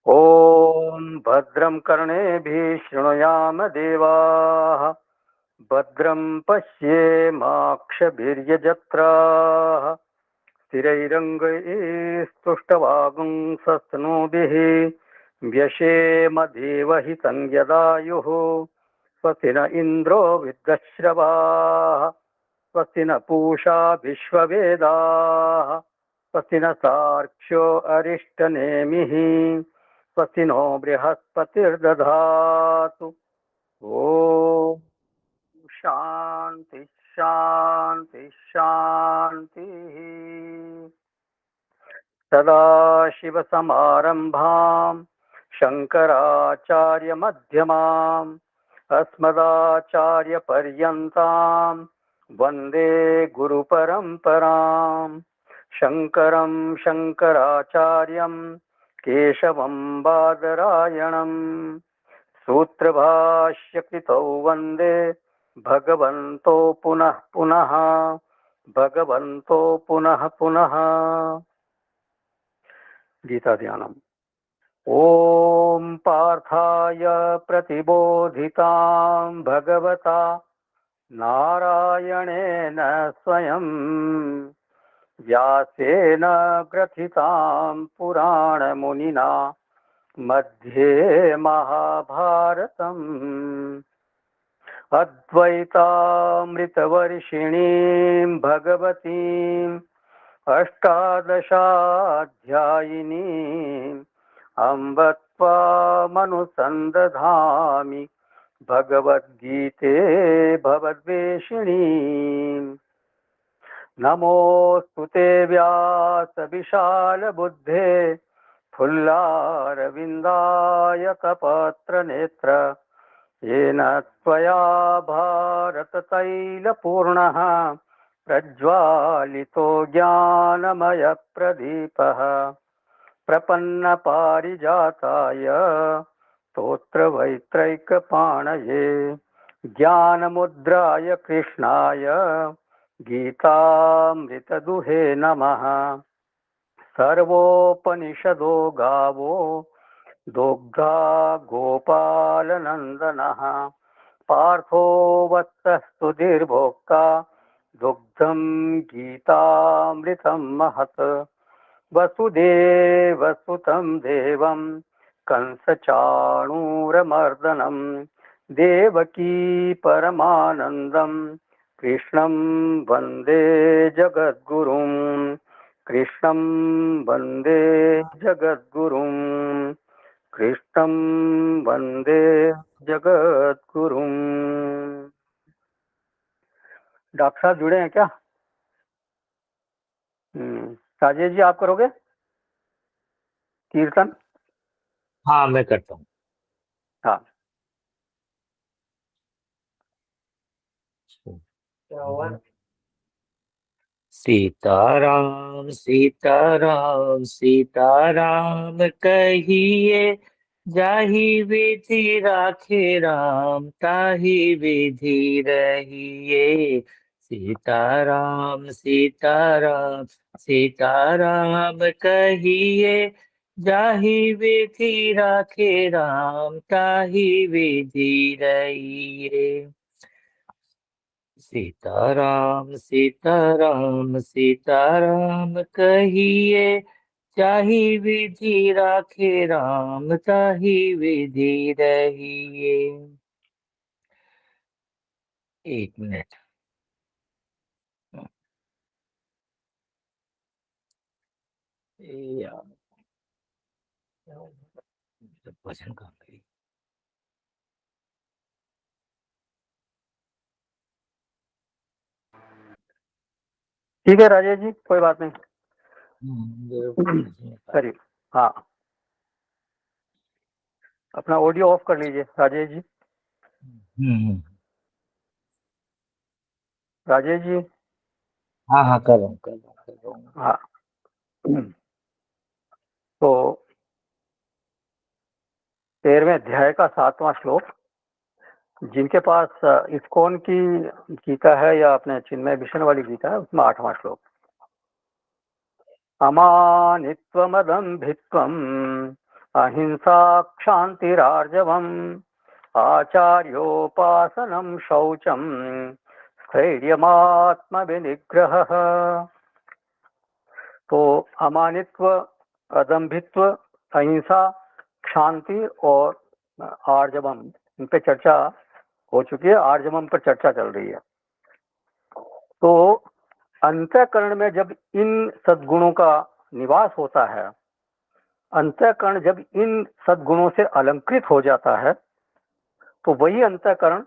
ॐ भद्रं कर्णेभिः शृणुयाम देवाः भद्रं पश्येमाक्षभिर्यजत्राः स्थिरैरङ्गैस्तुष्टवागुंसस्तनूभिः व्यशेम देवहितं यदायुः स्वस्ति न इन्द्रो वृद्धश्रवाः स्वस्ति न पूषा विश्ववेदाः स्वस्ति न सार्क्ष्यो अरिष्टनेमिः स्वस्ति नो बृहस्पतिर्दधातु। ॐ शान्ति शान्ति शान्तिः। सदाशिवसमारम्भां शङ्कराचार्यमध्यमाम् अस्मदाचार्यपर्यन्तां वन्दे गुरुपरम्पराम्। शङ्करं शङ्कराचार्यं केशवं बादरायणम् सूत्रभाष्यकृतौ वन्दे भगवन्तो पुनः पुनः भगवन्तो पुनः पुनः। गीता ध्यानम्। ॐ पार्थाय प्रतिबोधितां भगवता नारायणेन स्वयं व्यासेन ग्रथितां पुराणमुनिना मध्ये महाभारतम् अद्वैतामृतवर्षिणीं भगवतीम् अष्टादशाध्यायिनीम् अम्ब त्वामनुसन्दधामि भगवद्गीते भवद्वेषिणीम्। नमोऽस्तु ते व्यासविशालबुद्धे फुल्लारविन्दायतपत्रनेत्र येन त्वया भारततैलपूर्णः प्रज्वालितो ज्ञानमयप्रदीपः प्रपन्नपारिजाताय स्तोत्रवैत्रैकपाणये ज्ञानमुद्राय कृष्णाय गीतामृतदुहे नमः। सर्वोपनिषदो गावो दुग्धा गोपालनन्दनः पार्थो वत्सः सुधीर्भोक्ता दुग्धं गीतामृतं महत्। वसुदेवसुतं देवं कंसचाणूरमर्दनं देवकी परमानन्दं कृष्णं वन्दे जगद्गुरुं कृष्णं वन्दे जगद्गुरुं कृष्णं वन्दे जगद्गुरुं। डॉक्टर साहब जुड़े हैं क्या? राजेश जी आप करोगे कीर्तन? हाँ मैं करता हूँ। हाँ। सीताराम सीताराम सीताराम कहिए, जाहि विधि राखे राम ताहि विधि रहिए। सीताराम सीताराम सीताराम कहिए, जाहि विधि राखे राम ताहि विधि रहिए। सीताराम सीताराम सीताराम कहिए, जाहि विधि राखे राम ताहि विधि रहिए। 1 मिनट। भजन कहाँ गई? ठीक है राजेश जी, कोई बात नहीं, करिए। हाँ, अपना ऑडियो ऑफ कर लीजिए राजेश जी। राजेश जी। हाँ हाँ कर रहा हूँ। हाँ। तो 13वें अध्याय का 7वां श्लोक, जिनके पास इस्कॉन की गीता है या अपने चिन्मय मिशन वाली गीता है, उसमें 8वां श्लोक। अमानित्वमदम्भित्वं अहिंसा क्षान्तिरार्जवम् आचार्योपासनं शौचं स्थैर्यमात्मविनिग्रहः। तो अमानित्व, अदम्भित्व, अहिंसा, शांति और आर्जवम, इन पे चर्चा हो चुकी है। आर्जवम पर चर्चा चल रही है। तो अंतःकरण में जब इन सद्गुणों का निवास होता है, अंतःकरण जब इन सद्गुणों से अलंकृत हो जाता है, तो वही अंतःकरण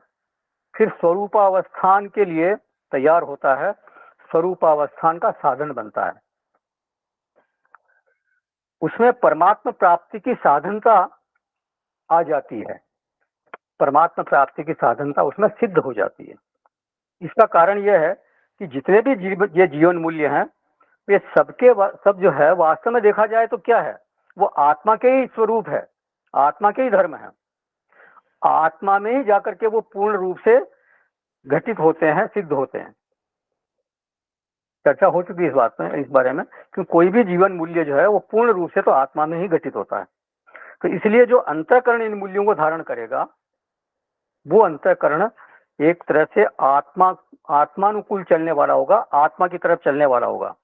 फिर स्वरूपावस्थान के लिए तैयार होता है, स्वरूपावस्थान का साधन बनता है। उसमें परमात्मा प्राप्ति की साधनता आ जाती है, परमात्मा प्राप्ति की साधनता उसमें सिद्ध हो जाती है। इसका कारण यह है कि जितने भी ये जीवन मूल्य हैं, वे सबके सब जो है वास्तव में देखा जाए तो क्या है, वो आत्मा के ही स्वरूप है, आत्मा के ही धर्म है। आत्मा में ही जाकर के वो पूर्ण रूप से घटित होते हैं, सिद्ध होते हैं। चर्चा हो चुकी है इस बात में, इस बारे में कि कोई भी जीवन मूल्य जो है वो पूर्ण रूप से तो आत्मा में ही घटित होता है। तो इसलिए जो अंतःकरण इन मूल्यों को धारण करेगा, वो अंतःकरण एक तरह से आत्मानुकूल चलने वाला होगा, आत्मा की तरफ चलने वाला होगा।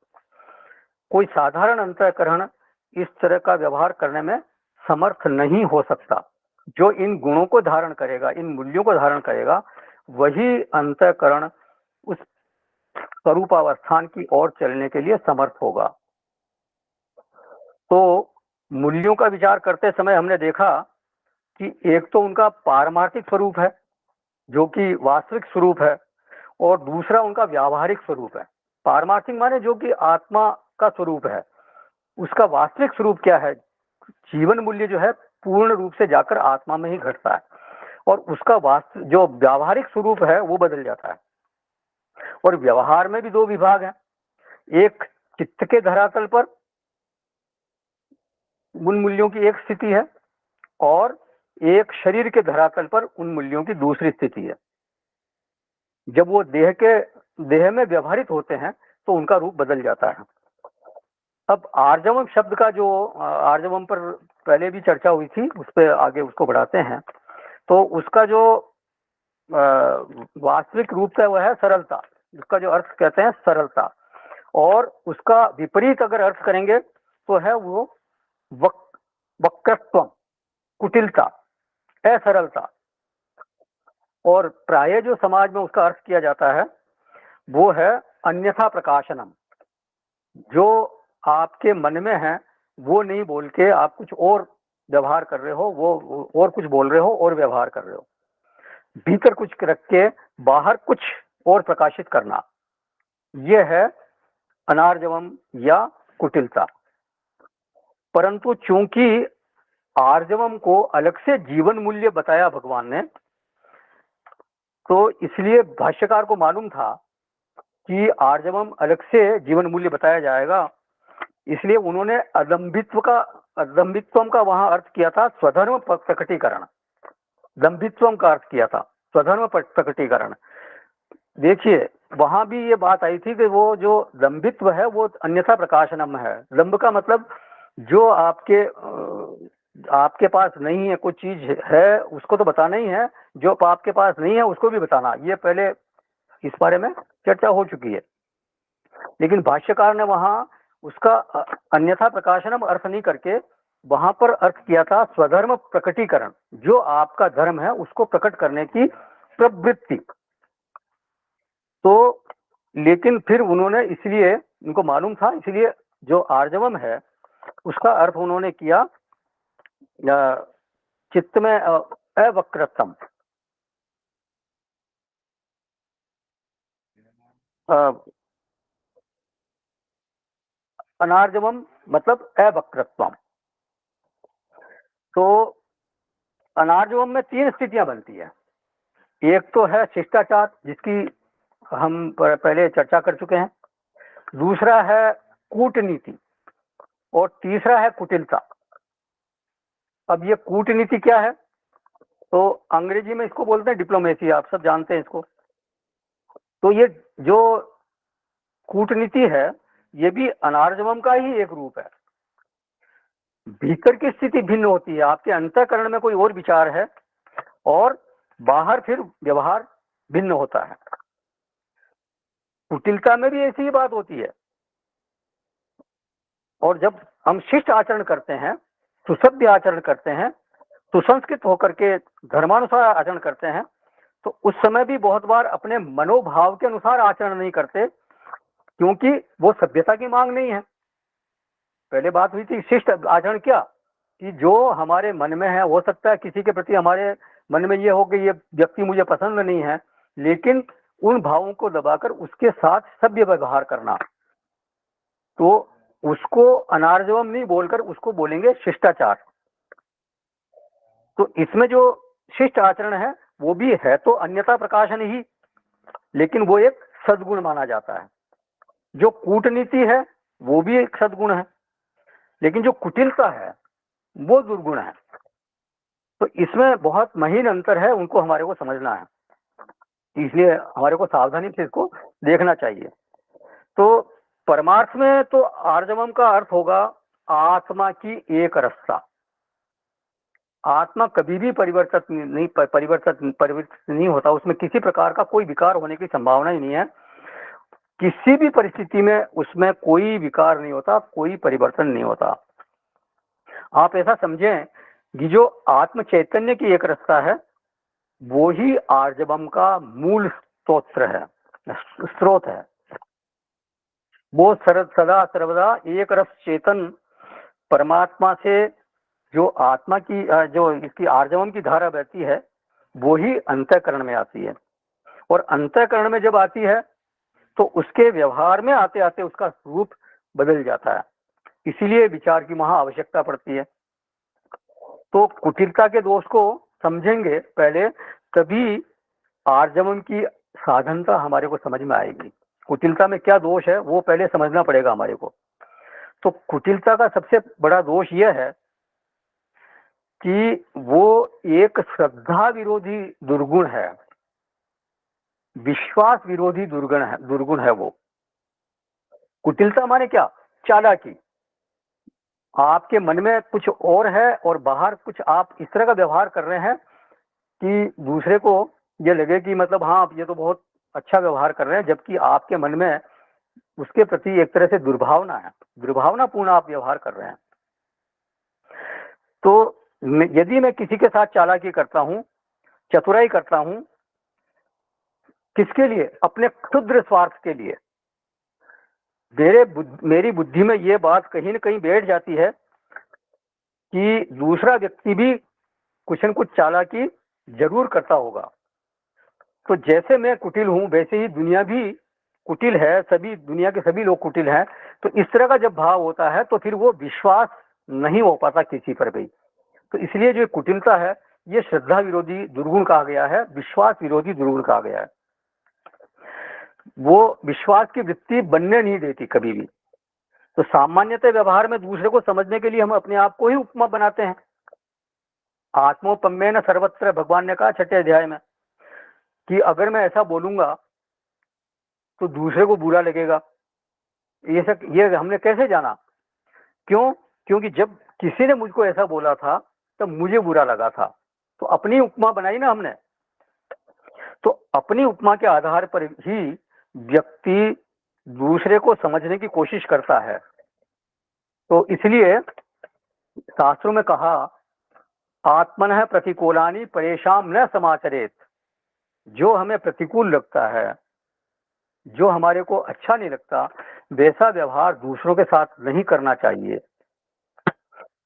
कोई साधारण अंतःकरण इस तरह का व्यवहार करने में समर्थ नहीं हो सकता। जो इन गुणों को धारण करेगा, इन मूल्यों को धारण करेगा, वही अंतःकरण उस स्वरूपावस्थान की ओर चलने के लिए समर्थ होगा। तो मूल्यों का विचार करते समय हमने देखा कि एक तो उनका पारमार्थिक स्वरूप है, जो कि वास्तविक स्वरूप है, और दूसरा उनका व्यावहारिक स्वरूप है। पारमार्थिक माने जो कि आत्मा का स्वरूप है, उसका वास्तविक स्वरूप क्या है? जीवन मूल्य जो है पूर्ण रूप से जाकर आत्मा में ही घटता है, और उसका जो व्यावहारिक स्वरूप है वो बदल जाता है। और व्यवहार में भी दो विभाग हैं, एक चित्त के धरातल पर उन मूल्यों की एक स्थिति है, और एक शरीर के धरातल पर उन मूल्यों की दूसरी स्थिति है। जब वो देह में व्यवहारित होते हैं तो उनका रूप बदल जाता है। अब आर्जवम शब्द का जो आर्जवम पर पहले भी चर्चा हुई थी, उस पर आगे उसको बढ़ाते हैं। तो उसका जो वास्तविक रूप है वह है सरलता, उसका जो अर्थ कहते हैं सरलता, और उसका विपरीत अगर अर्थ करेंगे तो है वो वक्रत्व, कुटिलता, असरलता। और प्राय जो समाज में उसका अर्थ किया जाता है वो है अन्यथा प्रकाशनम। जो आपके मन में है वो नहीं बोल के आप कुछ और व्यवहार कर रहे हो, वो और कुछ बोल रहे हो और व्यवहार कर रहे हो। भीतर कुछ रख के बाहर कुछ और प्रकाशित करना, यह है अनार्जवम या कुटिलता। परंतु चूंकि आर्जवम को अलग से जीवन मूल्य बताया भगवान ने, तो इसलिए भाष्यकार को मालूम था कि आर्जवम अलग से जीवन मूल्य बताया जाएगा, इसलिए उन्होंने अदम्भित्वम का वहां अर्थ किया था स्वधर्म प्रकटीकरण। दम्भित्वम का अर्थ किया था स्वधर्म प्रकटीकरण। देखिए वहां भी ये बात आई थी कि वो जो दम्भित्व है वो अन्यथा प्रकाशनम है। दम्भ का मतलब जो आपके पास नहीं है, कोई चीज है उसको तो बताना ही है, जो आपके पास नहीं है उसको भी बताना। ये पहले इस बारे में चर्चा हो चुकी है, लेकिन भाष्यकार ने वहां उसका अन्यथा प्रकाशनम अर्थ नहीं करके वहां पर अर्थ किया था स्वधर्म प्रकटीकरण, जो आपका धर्म है उसको प्रकट करने की प्रवृत्ति। तो लेकिन फिर उन्होंने, इसलिए उनको मालूम था, इसलिए जो आर्जवम है उसका अर्थ उन्होंने किया चित्त में अवक्रतम, अनार्जवम मतलब अवक्रत्वम। तो अनार्जवम में तीन स्थितियां बनती है। एक तो है शिष्टाचार, जिसकी हम पहले चर्चा कर चुके हैं। दूसरा है कूटनीति, और तीसरा है कुटिलता। अब ये कूटनीति क्या है? तो अंग्रेजी में इसको बोलते हैं डिप्लोमेसी, आप सब जानते हैं इसको। तो ये जो कूटनीति है ये भी अनार्जवम का ही एक रूप है। भीतर की स्थिति भिन्न होती है, आपके अंतःकरण में कोई और विचार है और बाहर फिर व्यवहार भिन्न होता है। कुटिलता में भी ऐसी ही बात होती है। और जब हम शिष्ट आचरण करते हैं, सुसभ्य आचरण करते हैं, सुसंस्कृत होकर के धर्मानुसार आचरण करते हैं, तो उस समय भी बहुत बार अपने मनोभाव के अनुसार आचरण नहीं करते, क्योंकि वो सभ्यता की मांग नहीं है। पहले बात हुई थी शिष्ट आचरण क्या, कि जो हमारे मन में है, हो सकता है किसी के प्रति हमारे मन में ये हो कि ये व्यक्ति मुझे पसंद नहीं है, लेकिन उन भावों को दबाकर उसके साथ सभ्य व्यवहार करना, तो उसको अनार्जवम नहीं बोलकर उसको बोलेंगे शिष्टाचार। तो इसमें जो शिष्ट आचरण है वो भी है तो अन्यथा प्रकाशन ही, लेकिन वो एक सद्गुण माना जाता है। जो कूटनीति है वो भी एक सद्गुण है, लेकिन जो कुटिलता है वो दुर्गुण है। तो इसमें बहुत महीन अंतर है, उनको हमारे को समझना है, इसलिए हमारे को सावधानी से इसको देखना चाहिए। तो परमार्थ में तो आर्जवम का अर्थ होगा आत्मा की एक रसता। आत्मा कभी भी परिवर्तित नहीं होता, उसमें किसी प्रकार का कोई विकार होने की संभावना ही नहीं है। किसी भी परिस्थिति में उसमें कोई विकार नहीं होता, कोई परिवर्तन नहीं होता। आप ऐसा समझें कि जो आत्म चैतन्य की एक रस्ता है वो ही आर्जवम का मूल स्रोत है। वो सदा सर्वदा एक रस चेतन परमात्मा से जो आत्मा की जो इसकी आर्जवम की धारा बहती है वो ही अंतःकरण में आती है, और अंतःकरण में जब आती है तो उसके व्यवहार में आते आते उसका रूप बदल जाता है। इसीलिए विचार की वहां आवश्यकता पड़ती है। तो कुटिलता के दोष को समझेंगे पहले, तभी आर्जवम की साधनता हमारे को समझ में आएगी। कुटिलता में क्या दोष है वो पहले समझना पड़ेगा हमारे को। तो कुटिलता का सबसे बड़ा दोष यह है कि वो एक श्रद्धा विरोधी दुर्गुण है, विश्वास विरोधी दुर्गुण है वो। कुटिलता माने क्या, चालाकी। आपके मन में कुछ और है और बाहर कुछ आप इस तरह का व्यवहार कर रहे हैं कि दूसरे को ये लगे कि मतलब हाँ ये तो बहुत अच्छा व्यवहार कर रहे हैं, जबकि आपके मन में उसके प्रति एक तरह से दुर्भावना है, दुर्भावनापूर्ण आप व्यवहार कर रहे हैं। तो यदि मैं किसी के साथ चालाकी करता हूं, चतुराई करता हूं, किसके लिए, अपने क्षुद्र स्वार्थ के लिए, मेरी बुद्धि में ये बात कहीं न कहीं बैठ जाती है कि दूसरा व्यक्ति भी कुछ न कुछ चालाकी जरूर करता होगा। तो जैसे मैं कुटिल हूं वैसे ही दुनिया भी कुटिल है, सभी दुनिया के सभी लोग कुटिल हैं। तो इस तरह का जब भाव होता है तो फिर वो विश्वास नहीं हो पाता किसी पर भी। तो इसलिए जो कुटिलता है ये श्रद्धा विरोधी दुर्गुण कहा गया है, विश्वास विरोधी दुर्गुण कहा गया है। वो विश्वास की वृत्ति बनने नहीं देती कभी भी। तो सामान्यतः व्यवहार में दूसरे को समझने के लिए हम अपने आप को ही उपमा बनाते हैं। आत्मोपम्येन सर्वत्र, भगवान ने कहा 6वें अध्याय में कि अगर मैं ऐसा बोलूंगा तो दूसरे को बुरा लगेगा। ये हमने कैसे जाना, क्यों, क्योंकि जब किसी ने मुझको ऐसा बोला था तब मुझे बुरा लगा था। तो अपनी उपमा बनाई ना हमने। तो अपनी उपमा के आधार पर ही व्यक्ति दूसरे को समझने की कोशिश करता है। तो इसलिए शास्त्रों में कहा आत्मनः प्रतिकूलानि परेशान न समाचरेत। जो हमें प्रतिकूल लगता है, जो हमारे को अच्छा नहीं लगता, वैसा व्यवहार दूसरों के साथ नहीं करना चाहिए।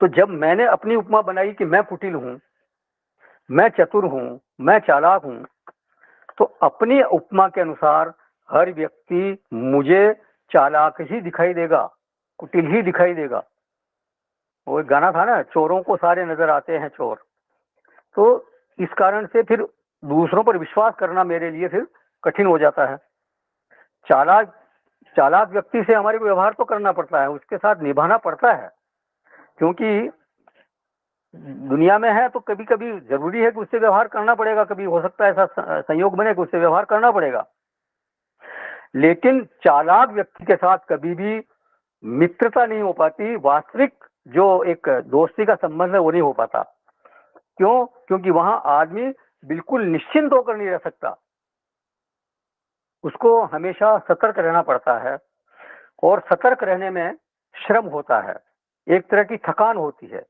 तो जब मैंने अपनी उपमा बनाई कि मैं कुटिल हूं, मैं चतुर हूं, मैं चालाक हूं, तो अपनी उपमा के अनुसार हर व्यक्ति मुझे चालाक ही दिखाई देगा, कुटिल ही दिखाई देगा। वो गाना था ना, चोरों को सारे नजर आते हैं चोर। तो इस कारण से फिर दूसरों पर विश्वास करना मेरे लिए फिर कठिन हो जाता है। चालाक चालाक व्यक्ति से हमारे को व्यवहार तो करना पड़ता है, उसके साथ निभाना पड़ता है, क्योंकि दुनिया में है तो कभी कभी जरूरी है कि उससे व्यवहार करना पड़ेगा। कभी हो सकता है ऐसा संयोग बने कि उससे व्यवहार करना पड़ेगा। लेकिन चालाक व्यक्ति के साथ कभी भी मित्रता नहीं हो पाती, वास्तविक जो एक दोस्ती का संबंध है वो नहीं हो पाता। क्यों? क्योंकि वहां आदमी बिल्कुल निश्चिंत होकर नहीं रह सकता, उसको हमेशा सतर्क रहना पड़ता है, और सतर्क रहने में श्रम होता है, एक तरह की थकान होती है।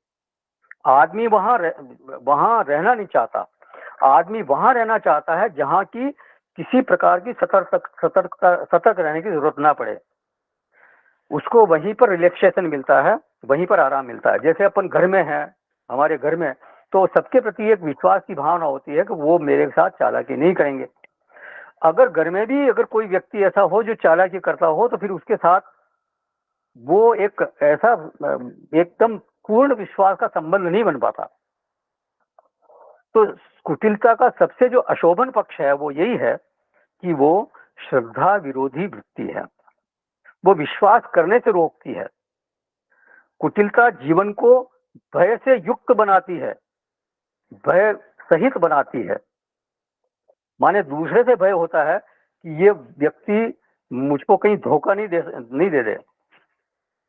आदमी वहां रहना नहीं चाहता, आदमी वहां रहना चाहता है जहां की किसी प्रकार की सतर्क रहने की जरूरत ना पड़े। उसको वहीं पर रिलैक्सेशन मिलता है, वहीं पर आराम मिलता है। जैसे अपन घर में है, हमारे घर में तो सबके प्रति एक विश्वास की भावना होती है कि वो मेरे साथ चालाकी नहीं करेंगे। अगर घर में भी अगर कोई व्यक्ति ऐसा हो जो चालाकी करता हो, तो फिर उसके साथ वो एक ऐसा एकदम पूर्ण विश्वास का संबंध नहीं बन पाता। तो कुटिलता का सबसे जो अशोभन पक्ष है वो यही है कि वो श्रद्धा विरोधी वृत्ति है, वो विश्वास करने से रोकती है। कुटिलता जीवन को भय से युक्त बनाती है, भय सहित बनाती है। माने दूसरे से भय होता है कि ये व्यक्ति मुझको कहीं धोखा नहीं दे दे,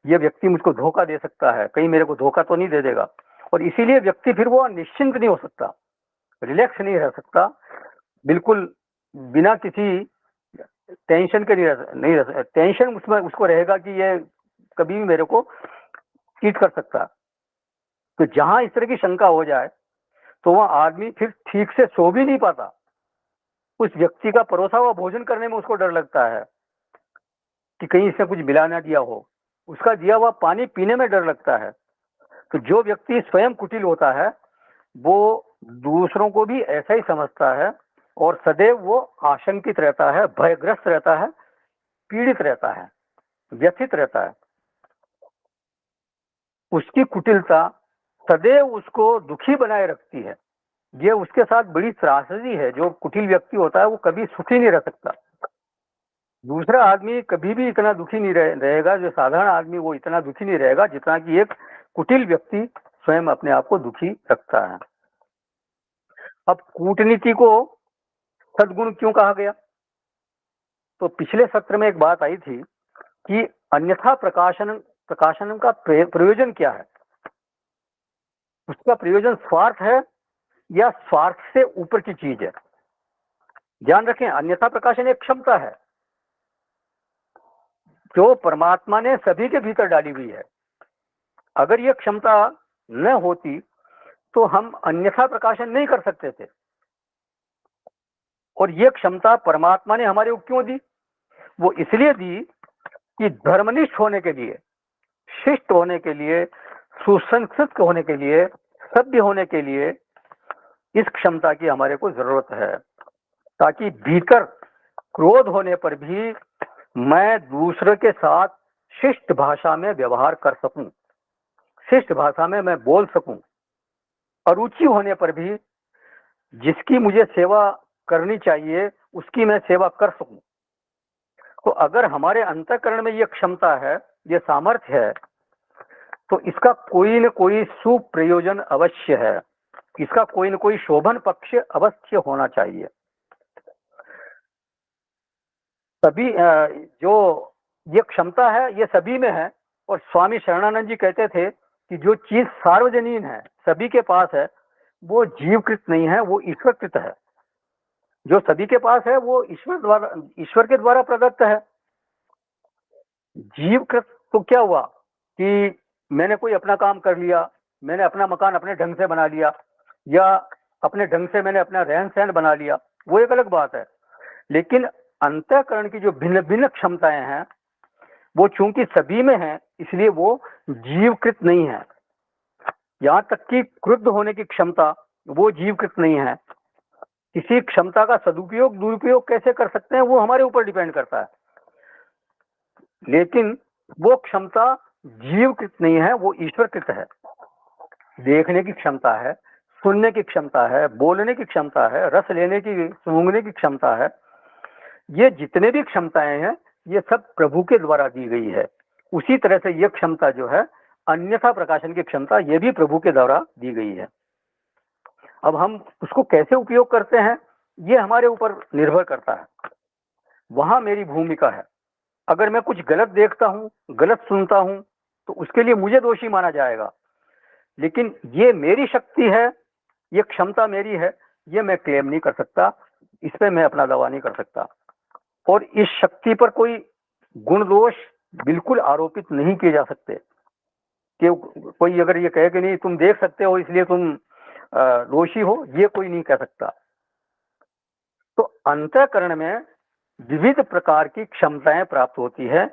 ये व्यक्ति मुझको धोखा दे सकता है, कहीं मेरे को धोखा तो नहीं दे देगा। और इसीलिए व्यक्ति फिर वो निश्चिंत नहीं हो सकता, रिलैक्स नहीं रह सकता, बिल्कुल बिना किसी टेंशन के नहीं रह सकता। टेंशन उसमें उसको रहेगा कि ये कभी भी मेरे को चीट कर सकता। तो जहां इस तरह की शंका हो जाए तो वह आदमी फिर ठीक से सो भी नहीं पाता। उस व्यक्ति का परोसा हुआ भोजन करने में उसको डर लगता है कि कहीं इसने कुछ मिला ना दिया हो, उसका दिया हुआ पानी पीने में डर लगता है। तो जो व्यक्ति स्वयं कुटिल होता है वो दूसरों को भी ऐसा ही समझता है, और सदैव वो आशंकित रहता है, भयग्रस्त रहता है, पीड़ित रहता है, व्यथित रहता है। उसकी कुटिलता सदैव उसको दुखी बनाए रखती है। ये उसके साथ बड़ी त्रासदी है। जो कुटिल व्यक्ति होता है वो कभी सुखी नहीं रह सकता। दूसरा आदमी कभी भी इतना दुखी नहीं रहेगा, जो साधारण आदमी वो इतना दुखी नहीं रहेगा जितना कि एक कुटिल व्यक्ति स्वयं अपने आप को दुखी रखता है। अब कूटनीति को सद्गुण क्यों कहा गया? तो पिछले सत्र में एक बात आई थी कि अन्यथा प्रकाशन का प्रयोजन क्या है? उसका प्रयोजन स्वार्थ है या स्वार्थ से ऊपर की चीज है? ध्यान रखें, अन्यथा प्रकाशन एक क्षमता है जो परमात्मा ने सभी के भीतर डाली हुई है। अगर यह क्षमता न होती तो हम अन्यथा प्रकाशन नहीं कर सकते थे। और यह क्षमता परमात्मा ने हमारे को क्यों दी? वो इसलिए दी कि धर्मनिष्ठ होने के लिए, शिष्ट होने के लिए, सुसंस्कृत होने के लिए, सभ्य होने के लिए इस क्षमता की हमारे को जरूरत है, ताकि भीतर क्रोध होने पर भी मैं दूसरे के साथ शिष्ट भाषा में व्यवहार कर सकूं, शिष्ट भाषा में मैं बोल सकूं। अरुचि होने पर भी जिसकी मुझे सेवा करनी चाहिए उसकी मैं सेवा कर सकूं। तो अगर हमारे अंतःकरण में यह क्षमता है, यह सामर्थ्य है, तो इसका कोई न कोई सुप्रयोजन अवश्य है, इसका कोई न कोई शोभन पक्ष अवश्य होना चाहिए। सभी जो ये क्षमता है ये सभी में है। और स्वामी शरणानंद जी कहते थे कि जो चीज सार्वजनीन है, सभी के पास है, वो जीवकृत नहीं है, वो ईश्वरकृत है। जो सभी के पास है वो ईश्वर के द्वारा प्रदत्त है। जीवकृत तो क्या हुआ कि मैंने कोई अपना काम कर लिया, मैंने अपना मकान अपने ढंग से बना लिया, या अपने ढंग से मैंने अपना रहन सहन बना लिया, वो एक अलग बात है। लेकिन अंतःकरण की जो भिन्न भिन्न क्षमताएं हैं वो चूंकि सभी में है, इसलिए वो जीवकृत नहीं है। यहां तक कि क्रुद्ध होने की क्षमता वो जीवकृत नहीं है। किसी क्षमता का सदुपयोग दुरुपयोग कैसे कर सकते हैं वो हमारे ऊपर डिपेंड करता है, लेकिन वो क्षमता जीवकृत नहीं है, वो ईश्वरकृत है। देखने की क्षमता है, सुनने की क्षमता है, बोलने की क्षमता है, रस लेने की, सूंघने की क्षमता है। ये जितने भी क्षमताएं हैं ये सब प्रभु के द्वारा दी गई है। उसी तरह से ये क्षमता जो है अन्यथा प्रकाशन की क्षमता, ये भी प्रभु के द्वारा दी गई है। अब हम उसको कैसे उपयोग करते हैं ये हमारे ऊपर निर्भर करता है। वहां मेरी भूमिका है। अगर मैं कुछ गलत देखता हूं, गलत सुनता हूं, तो उसके लिए मुझे दोषी माना जाएगा। लेकिन ये मेरी शक्ति है, ये क्षमता मेरी है, ये मैं क्लेम नहीं कर सकता, इस पे मैं अपना दावा नहीं कर सकता। और इस शक्ति पर कोई गुण दोष बिल्कुल आरोपित नहीं किए जा सकते कि कोई अगर ये कहे कि नहीं तुम देख सकते हो इसलिए तुम दोषी हो, ये कोई नहीं कह सकता। तो अंतःकरण में विविध प्रकार की क्षमताएं प्राप्त होती है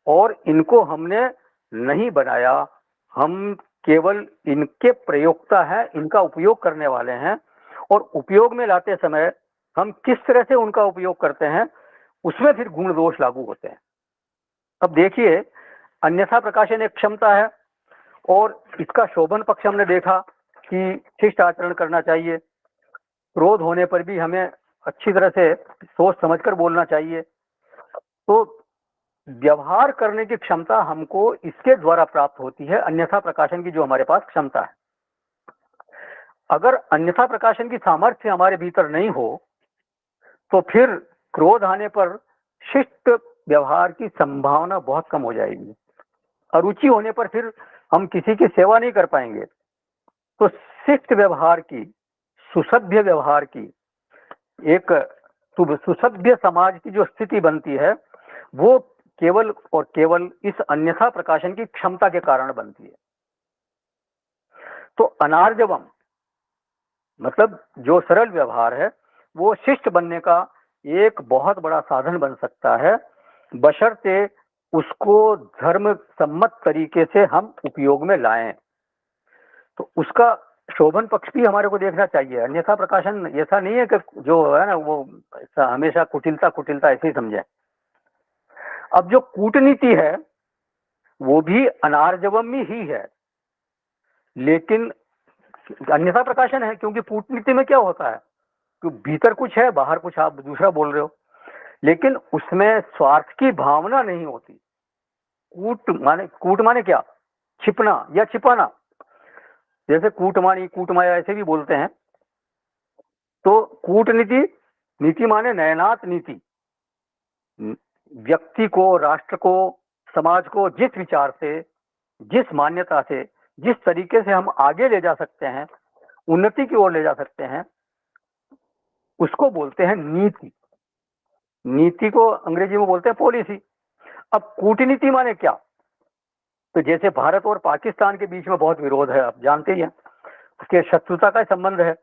और इनको हमने नहीं बनाया, हम केवल इनके प्रयोक्ता हैं, इनका उपयोग करने वाले हैं। और उपयोग में लाते समय हम किस तरह से उनका उपयोग करते हैं, उसमें फिर गुण दोष लागू होते हैं। अब देखिए, अन्यथा प्रकाशन एक क्षमता है और इसका शोभन पक्ष हमने देखा कि शिष्ट आचरण करना चाहिए, क्रोध होने पर भी हमें अच्छी तरह से सोच समझकर बोलना चाहिए। तो व्यवहार करने की क्षमता हमको इसके द्वारा प्राप्त होती है, अन्यथा प्रकाशन की जो हमारे पास क्षमता है। अगर अन्यथा प्रकाशन की सामर्थ्य हमारे भीतर नहीं हो तो फिर क्रोध आने पर शिष्ट व्यवहार की संभावना बहुत कम हो जाएगी। अरुचि होने पर फिर हम किसी की सेवा नहीं कर पाएंगे। तो शिष्ट व्यवहार की, सुसभ्य व्यवहार की, एक सुसभ्य समाज की जो स्थिति बनती है वो केवल और केवल इस अन्यथा प्रकाशन की क्षमता के कारण बनती है। तो अनार्जवम मतलब जो सरल व्यवहार है वो शिष्ट बनने का एक बहुत बड़ा साधन बन सकता है, बशर्ते उसको धर्म सम्मत तरीके से हम उपयोग में लाएं। तो उसका शोभन पक्ष भी हमारे को देखना चाहिए। अन्यथा प्रकाशन ऐसा नहीं है कि जो है ना वो हमेशा कुटिलता कुटिलता ऐसे ही समझे। अब जो कूटनीति है वो भी अनार्जवम ही है, लेकिन अन्यथा प्रकाशन है, क्योंकि कूटनीति में क्या होता है कि भीतर कुछ है बाहर कुछ आप दूसरा बोल रहे हो, लेकिन उसमें स्वार्थ की भावना नहीं होती। कूट माने क्या, छिपना या छिपाना। जैसे कूटमानी कूटमाया ऐसे भी बोलते हैं। तो कूटनीति, नीति माने नयनात नीति, व्यक्ति को, राष्ट्र को, समाज को जिस विचार से, जिस मान्यता से, जिस तरीके से हम आगे ले जा सकते हैं, उन्नति की ओर ले जा सकते हैं, उसको बोलते हैं नीति। नीति को अंग्रेजी में बोलते हैं पॉलिसी। अब कूटनीति माने क्या, तो जैसे भारत और पाकिस्तान के बीच में बहुत विरोध है, आप जानते ही हैं, उसके शत्रुता का संबंध है,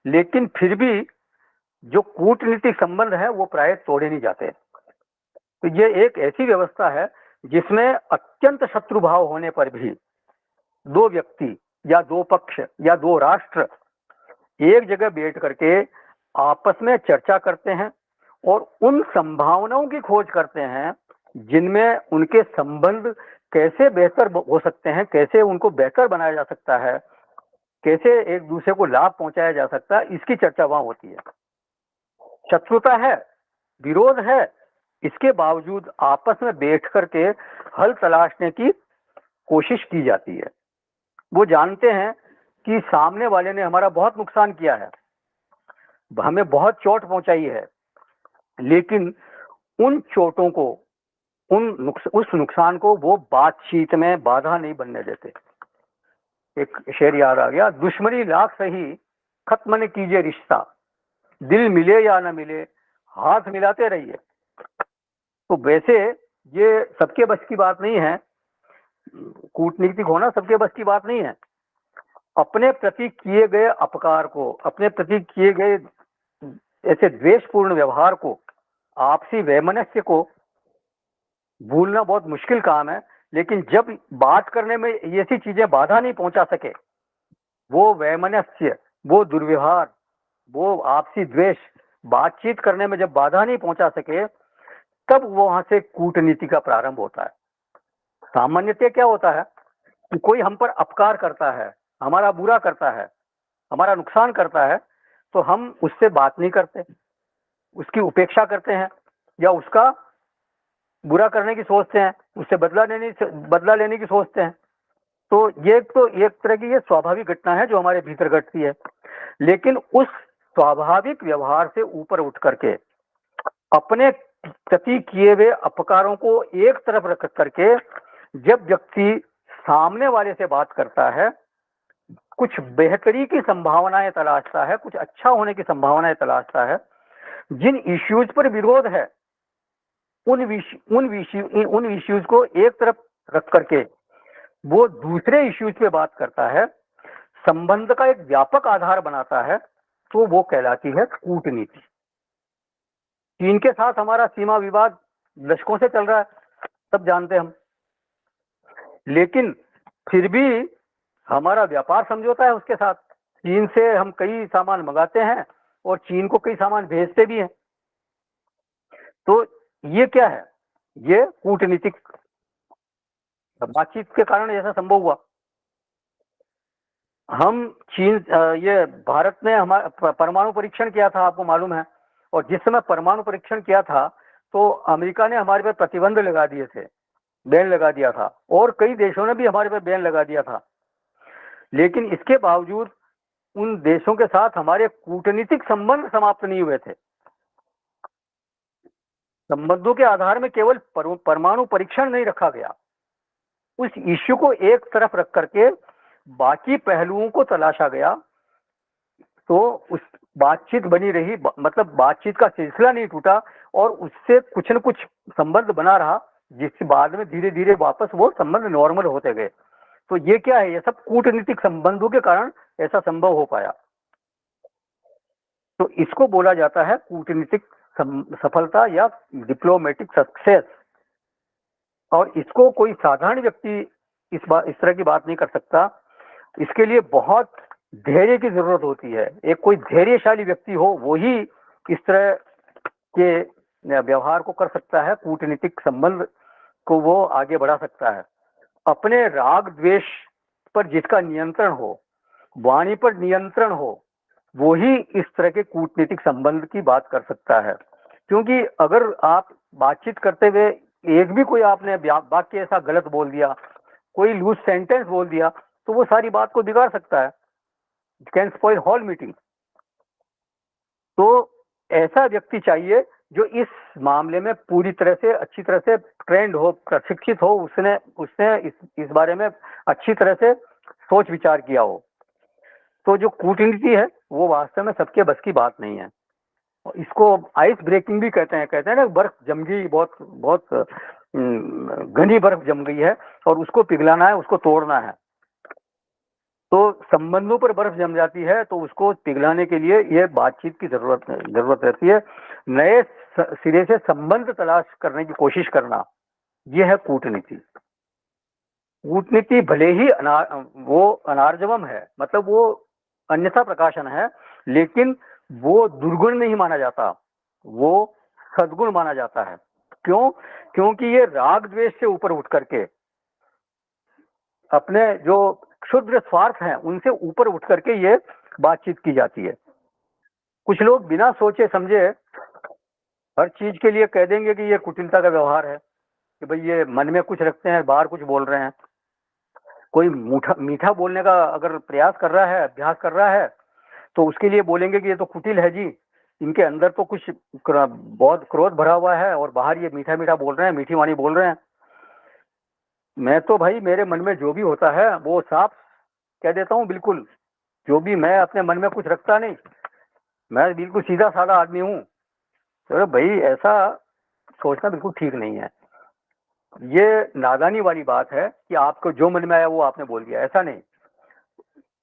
लेकिन फिर भी जो कूटनीतिक संबंध है वो प्राय तोड़े नहीं जाते। तो ये एक ऐसी व्यवस्था है जिसमें अत्यंत शत्रु भाव होने पर भी दो व्यक्ति या दो पक्ष या दो राष्ट्र एक जगह बैठ करके आपस में चर्चा करते हैं और उन संभावनाओं की खोज करते हैं जिनमें उनके संबंध कैसे बेहतर हो सकते हैं, कैसे उनको बेहतर बनाया जा सकता है, कैसे एक दूसरे को लाभ पहुंचाया जा सकता है, इसकी चर्चा वहां होती है। शत्रुता है, विरोध है, इसके बावजूद आपस में बैठ करके हल तलाशने की कोशिश की जाती है। वो जानते हैं कि सामने वाले ने हमारा बहुत नुकसान किया है, हमें बहुत चोट पहुंचाई है, लेकिन उन चोटों को, उस नुकसान को वो बातचीत में बाधा नहीं बनने देते। एक शेर याद आ गया, दुश्मनी लाख सही खत्म न कीजिए रिश्ता, दिल मिले या न मिले हाथ मिलाते रहिए। तो वैसे ये सबके बस की बात नहीं है, कूटनीतिक होना सबके बस की बात नहीं है। अपने प्रति किए गए अपकार को, अपने प्रति किए गए ऐसे द्वेषपूर्ण व्यवहार को, आपसी वैमनस्य को भूलना बहुत मुश्किल काम है। लेकिन जब बात करने में ऐसी चीजें बाधा नहीं पहुंचा सके, वो वैमनस्य, वो दुर्व्यवहार, वो आपसी द्वेष बातचीत करने में जब बाधा नहीं पहुंचा सके, तब वहां से कूटनीति का प्रारंभ होता है। सामान्यतः क्या होता है कि कोई हम पर अपकार करता है, हमारा बुरा करता है, हमारा नुकसान करता है, तो हम उससे बात नहीं करते, उसकी उपेक्षा करते हैं या उसका बुरा करने की सोचते हैं, उससे बदला लेने की सोचते हैं। तो एक तरह की ये स्वाभाविक घटना है जो हमारे भीतर घटती है। लेकिन उस स्वाभाविक व्यवहार से ऊपर उठ करके अपने प्रति किए हुए अपकारों को एक तरफ रख करके जब व्यक्ति सामने वाले से बात करता है, कुछ बेहतरी की संभावनाएं तलाशता है, कुछ अच्छा होने की संभावनाएं तलाशता है, जिन इश्यूज पर विरोध है उन इश्यूज को एक तरफ रख करके वो दूसरे इश्यूज पे बात करता है, संबंध का एक व्यापक आधार बनाता है, तो वो कहलाती है कूटनीति। चीन के साथ हमारा सीमा विवाद दशकों से चल रहा है, सब जानते हैं हम, लेकिन फिर भी हमारा व्यापार समझौता है उसके साथ। चीन से हम कई सामान मंगाते हैं और चीन को कई सामान भेजते भी हैं। तो ये क्या है? ये कूटनीतिक बातचीत के कारण ऐसा संभव हुआ। हम ये भारत ने हमारा परमाणु परीक्षण किया था, आपको मालूम है, और जिस समय परमाणु परीक्षण किया था तो अमेरिका ने हमारे पर प्रतिबंध लगा दिए थे, बैन लगा दिया था, और कई देशों ने भी हमारे पर बैन लगा दिया था। लेकिन इसके बावजूद उन देशों के साथ हमारे कूटनीतिक संबंध समाप्त नहीं हुए थे। संबंधों के आधार में केवल परमाणु परीक्षण नहीं रखा गया, उस इश्यू को एक तरफ रख करके बाकी पहलुओं को तलाशा गया, तो उस बातचीत बनी रही, मतलब बातचीत का सिलसिला नहीं टूटा और उससे कुछ न कुछ संबंध बना रहा, जिसके बाद में धीरे धीरे वापस वो संबंध नॉर्मल होते गए। तो ये क्या है? ये सब कूटनीतिक संबंधों के कारण ऐसा संभव हो पाया। तो इसको बोला जाता है कूटनीतिक सफलता या डिप्लोमेटिक सक्सेस। और इसको कोई साधारण व्यक्ति इस तरह की बात नहीं कर सकता। इसके लिए बहुत धैर्य की जरूरत होती है। एक कोई धैर्यशाली व्यक्ति हो वो ही इस तरह के व्यवहार को कर सकता है, कूटनीतिक संबंध को वो आगे बढ़ा सकता है। अपने राग द्वेष पर जिसका नियंत्रण हो, वाणी पर नियंत्रण हो, वो ही इस तरह के कूटनीतिक संबंध की बात कर सकता है। क्योंकि अगर आप बातचीत करते हुए एक भी कोई आपने वाक्य ऐसा गलत बोल दिया, कोई लूज सेंटेंस बोल दिया, तो वो सारी बात को बिगाड़ सकता है, कैन स्पॉइल होल मीटिंग। तो ऐसा व्यक्ति चाहिए जो इस मामले में पूरी तरह से अच्छी तरह से ट्रेंड हो, प्रशिक्षित हो, उसने इस बारे में अच्छी तरह से सोच विचार किया हो। तो जो कूटनीति है वो वास्तव में सबके बस की बात नहीं है। इसको आइस ब्रेकिंग भी कहते हैं ना, बर्फ जम गई, बहुत बहुत घनी बर्फ जम गई है और उसको पिघलाना है, उसको तोड़ना है। तो संबंधों पर बर्फ जम जाती है तो उसको पिघलाने के लिए ये बातचीत की जरूरत रहती है। नए सिरे से संबंध तलाश करने की कोशिश करना, यह है कूटनीति। कूटनीति भले ही वो अनार्जवम है, मतलब वो अन्यथा प्रकाशन है, लेकिन वो दुर्गुण नहीं माना जाता, वो सद्गुण माना जाता है। क्यों? क्योंकि ये राग द्वेष से ऊपर उठ करके अपने जो क्षुद्र स्वार्थ हैं उनसे ऊपर उठ करके ये बातचीत की जाती है। कुछ लोग बिना सोचे समझे हर चीज के लिए कह देंगे कि ये कुटिलता का व्यवहार है, कि भाई ये मन में कुछ रखते हैं, बाहर कुछ बोल रहे हैं। कोई मीठा बोलने का अगर प्रयास कर रहा है, अभ्यास कर रहा है, तो उसके लिए बोलेंगे कि ये तो कुटिल है जी, इनके अंदर तो कुछ बहुत क्रोध भरा हुआ है और बाहर ये मीठा मीठा बोल रहे हैं, मीठी वाणी बोल रहे हैं। मैं तो भाई मेरे मन में जो भी होता है वो साफ कह देता हूँ, बिल्कुल जो भी, मैं अपने मन में कुछ रखता नहीं, मैं बिल्कुल सीधा साधा आदमी हूँ। तो भाई ऐसा सोचना बिल्कुल ठीक नहीं है। ये नादानी वाली बात है कि आपको जो मन में आया वो आपने बोल दिया, ऐसा नहीं।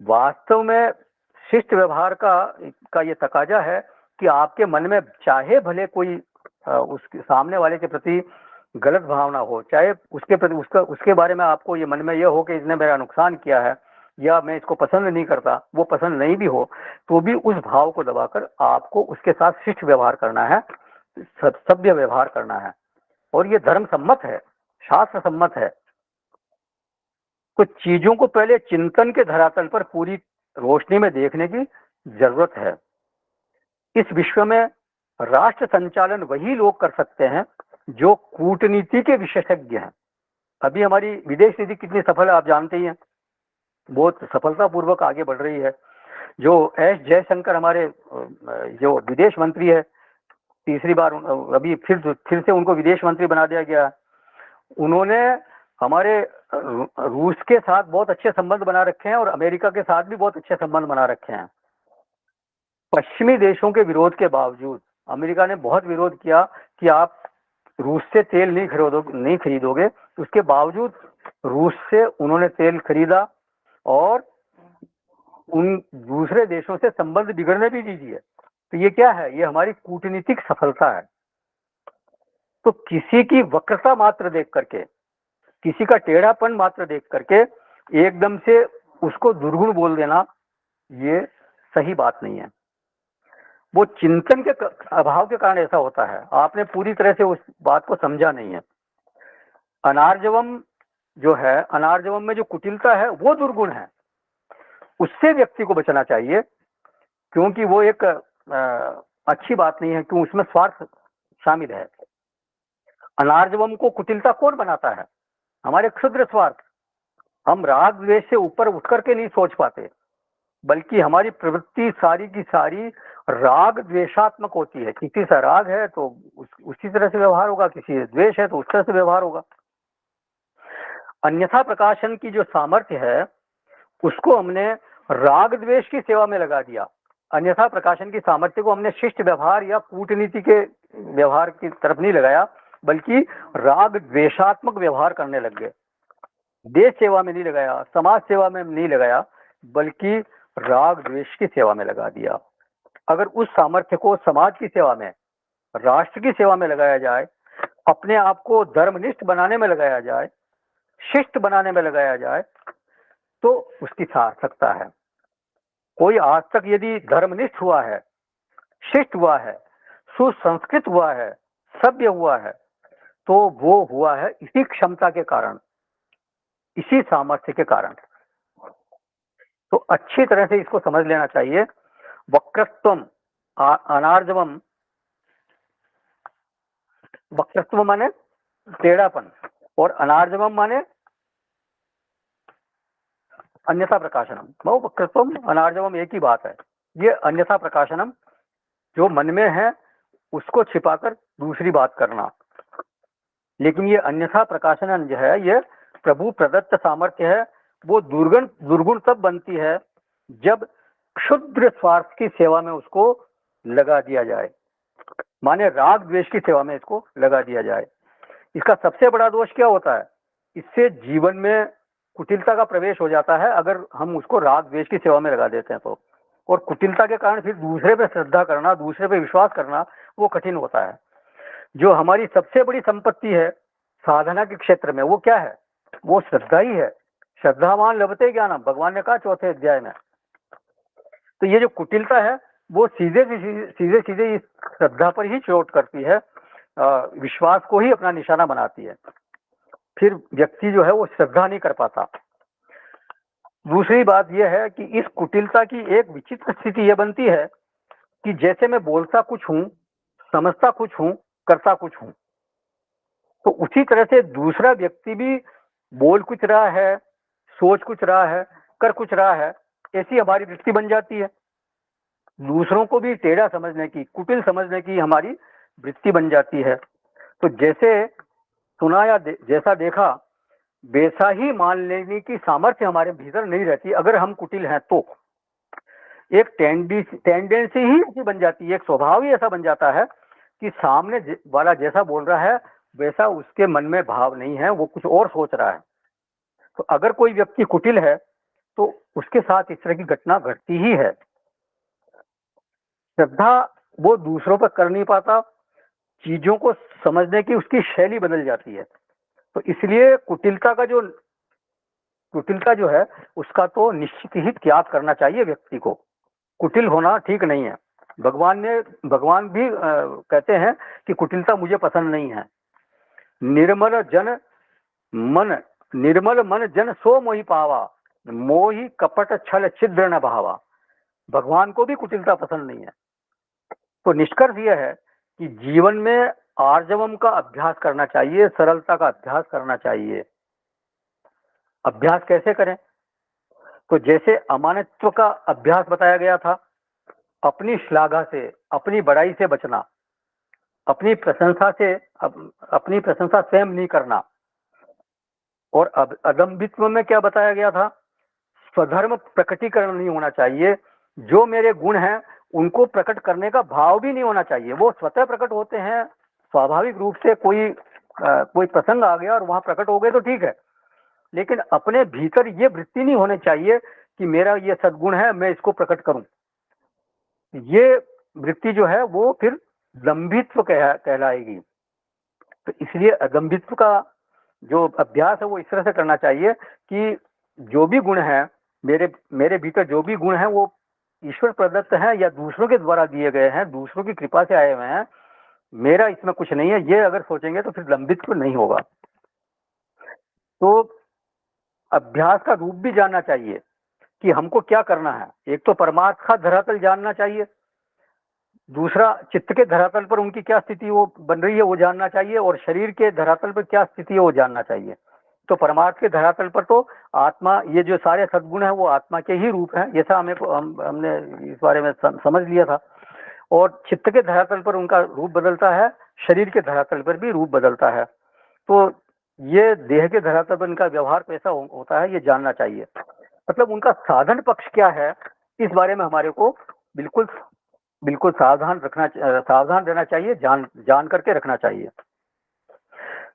वास्तव में शिष्ट व्यवहार का ये तकाजा है कि आपके मन में चाहे भले कोई उसके सामने वाले के प्रति गलत भावना हो, चाहे उसके प्रति उसके बारे में आपको ये मन में यह हो कि इसने मेरा नुकसान किया है या मैं इसको पसंद नहीं करता, वो पसंद नहीं भी हो, तो भी उस भाव को दबाकर आपको उसके साथ शिष्ट व्यवहार करना है, सभ्य व्यवहार करना है। और ये धर्म सम्मत है, शास्त्र सम्मत है। कुछ चीजों को पहले चिंतन के धरातल पर पूरी रोशनी में देखने की जरूरत है। इस विश्व में राष्ट्र संचालन वही लोग कर सकते हैं जो कूटनीति के विशेषज्ञ हैं। अभी हमारी विदेश नीति कितनी सफल है आप जानते ही हैं, बहुत सफलतापूर्वक आगे बढ़ रही है। जो एस जयशंकर हमारे जो विदेश मंत्री है, तीसरी बार अभी फिर से उनको विदेश मंत्री बना दिया गया। उन्होंने हमारे रूस के साथ बहुत अच्छे संबंध बना रखे हैं और अमेरिका के साथ भी बहुत अच्छे संबंध बना रखे हैं। पश्चिमी देशों के विरोध के बावजूद अमेरिका ने बहुत विरोध किया कि आप रूस से तेल नहीं खरीदोगे। उसके बावजूद रूस से उन्होंने तेल खरीदा और उन दूसरे देशों से संबंध बिगड़ने भी दीजिए। तो ये क्या है? ये हमारी कूटनीतिक सफलता है। तो किसी की वक्रता मात्र देख करके, किसी का टेढ़ापन मात्र देख करके एकदम से उसको दुर्गुण बोल देना, ये सही बात नहीं है। वो चिंतन के अभाव के कारण ऐसा होता है। आपने पूरी तरह से उस बात को समझा नहीं है। अनार्जवम जो है, अनार्जवम में जो कुटिलता है वो दुर्गुण है, उससे व्यक्ति को बचना चाहिए, क्योंकि वो एक अच्छी बात नहीं है, क्यों उसमें स्वार्थ शामिल है। अनार्जवम को कुटिलता कौन बनाता है? हमारे क्षुद्र स्वार्थ। हम राग द्वेष से ऊपर उठ करके नहीं सोच पाते, बल्कि हमारी प्रवृत्ति सारी की सारी राग द्वेषात्मक होती है। किसी से राग है तो उसी तरह से व्यवहार होगा, किसी से द्वेष है तो उस तरह से व्यवहार होगा। अन्यथा प्रकाशन की जो सामर्थ्य है उसको हमने राग द्वेष की सेवा में लगा दिया। अन्यथा प्रकाशन की सामर्थ्य को हमने शिष्ट व्यवहार या कूटनीति के व्यवहार की तरफ नहीं लगाया, बल्कि राग द्वेषात्मक व्यवहार करने लग गए। देश सेवा में नहीं लगाया, समाज सेवा में नहीं लगाया, बल्कि राग द्वेष की सेवा में लगा दिया। अगर उस सामर्थ्य को समाज की सेवा में, राष्ट्र की सेवा में लगाया जाए, अपने आप को धर्मनिष्ठ बनाने में लगाया जाए, शिष्ट बनाने में लगाया जाए, तो उसकी सार्थकता है। कोई आज तक यदि धर्मनिष्ठ हुआ है, शिष्ट हुआ है, सुसंस्कृत हुआ है, सभ्य हुआ है, तो वो हुआ है इसी क्षमता के कारण, इसी सामर्थ्य के कारण। तो अच्छी तरह से इसको समझ लेना चाहिए। वक्रत्वम, अनार्जवम, वक्रत्व माने टेढ़ापन और अनार्जवम माने अन्यथा प्रकाशनम। वो वक्रत्वम अनार्जवम एक ही बात है। ये अन्यथा प्रकाशनम, जो मन में है उसको छिपाकर दूसरी बात करना। लेकिन ये अन्यथा प्रकाशनम जो है, ये प्रभु प्रदत्त सामर्थ्य है। वो दुर्गुण तब बनती है जब क्षुद्र स्वार्थ की सेवा में उसको लगा दिया जाए, माने राग द्वेष की सेवा में इसको लगा दिया जाए। इसका सबसे बड़ा दोष क्या होता है? इससे जीवन में कुटिलता का प्रवेश हो जाता है, अगर हम उसको राग द्वेष की सेवा में लगा देते हैं तो। और कुटिलता के कारण फिर दूसरे पे श्रद्धा करना, दूसरे पे विश्वास करना, वो कठिन होता है। जो हमारी सबसे बड़ी संपत्ति है साधना के क्षेत्र में, वो क्या है? वो श्रद्धा ही है। श्रद्धावान लभते ज्ञानम, भगवान ने कहा चौथे अध्याय में। तो ये जो कुटिलता है वो सीधे सीधे इस श्रद्धा पर ही चोट करती है, विश्वास को ही अपना निशाना बनाती है। फिर व्यक्ति जो है वो श्रद्धा नहीं कर पाता। दूसरी बात यह है कि इस कुटिलता की एक विचित्र स्थिति यह बनती है कि जैसे मैं बोलता कुछ हूं, समझता कुछ हूं, करता कुछ हूं, तो उसी तरह से दूसरा व्यक्ति भी बोल कुछ रहा है, सोच कुछ रहा है, कर कुछ रहा है। ऐसी हमारी वृत्ति बन जाती है। दूसरों को भी टेढ़ा समझने की, कुटिल समझने की हमारी वृत्ति बन जाती है। तो जैसे सुना या जैसा देखा वैसा ही मान लेने की सामर्थ्य हमारे भीतर नहीं रहती अगर हम कुटिल हैं। तो एक टेंडेंसी ही ऐसी बन जाती है, एक स्वभाव ही ऐसा बन जाता है कि सामने वाला जैसा बोल रहा है वैसा उसके मन में भाव नहीं है, वो कुछ और सोच रहा है। तो अगर कोई व्यक्ति कुटिल है तो उसके साथ इस तरह की घटना घटती ही है। श्रद्धा वो दूसरों पर कर नहीं पाता, चीजों को समझने की उसकी शैली बदल जाती है। तो इसलिए कुटिलता जो है उसका तो निश्चित ही त्याग करना चाहिए व्यक्ति को। कुटिल होना ठीक नहीं है। भगवान भी कहते हैं कि कुटिलता मुझे पसंद नहीं है। निर्मल मन जन सो मोहि पावा, मोहि कपट छल छिद्र न भावा। भगवान को भी कुटिलता पसंद नहीं है। तो निष्कर्ष यह है कि जीवन में आर्जवम का अभ्यास करना चाहिए, सरलता का अभ्यास करना चाहिए। अभ्यास कैसे करें? तो जैसे अमानित्व का अभ्यास बताया गया था, अपनी श्लाघा से, अपनी बड़ाई से बचना, अपनी प्रशंसा स्वयं नहीं करना, और अब अदम्भित्व में क्या बताया गया था? स्वधर्म प्रकटीकरण नहीं होना चाहिए, जो मेरे गुण हैं उनको प्रकट करने का भाव भी नहीं होना चाहिए। वो स्वतः प्रकट होते हैं स्वाभाविक रूप से, कोई प्रसंग आ गया और वहां प्रकट हो गए तो ठीक है, लेकिन अपने भीतर ये वृत्ति नहीं होनी चाहिए कि मेरा ये सद्गुण है, मैं इसको प्रकट करूं। ये वृत्ति जो है वो फिर दंभित्व कहलाएगी। तो इसलिए अदम्भित्व का जो अभ्यास है वो इस तरह से करना चाहिए कि जो भी गुण है मेरे मेरे भीतर, जो भी गुण है वो ईश्वर प्रदत्त है या दूसरों के द्वारा दिए गए हैं, दूसरों की कृपा से आए हुए हैं, मेरा इसमें कुछ नहीं है, ये अगर सोचेंगे तो फिर दंभित्व नहीं होगा। तो अभ्यास का रूप भी जानना चाहिए कि हमको क्या करना है। एक तो परमार्थ का धरातल जानना चाहिए, दूसरा चित्त के धरातल पर उनकी क्या स्थिति वो बन रही है वो जानना चाहिए, और शरीर के धरातल पर क्या स्थिति है वो जानना चाहिए। तो परमार्थ के धरातल पर तो आत्मा, ये जो सारे सद्गुण है वो आत्मा के ही रूप हैं, ऐसा हमने इस बारे में समझ लिया था। और चित्त के धरातल पर उनका रूप बदलता है, शरीर के धरातल पर भी रूप बदलता है। तो ये देह के धरातल पर इनका व्यवहार कैसा होता है ये जानना चाहिए। मतलब उनका साधन पक्ष क्या है, इस बारे में हमारे को बिल्कुल बिल्कुल सावधान रहना चाहिए, जान करके रखना चाहिए।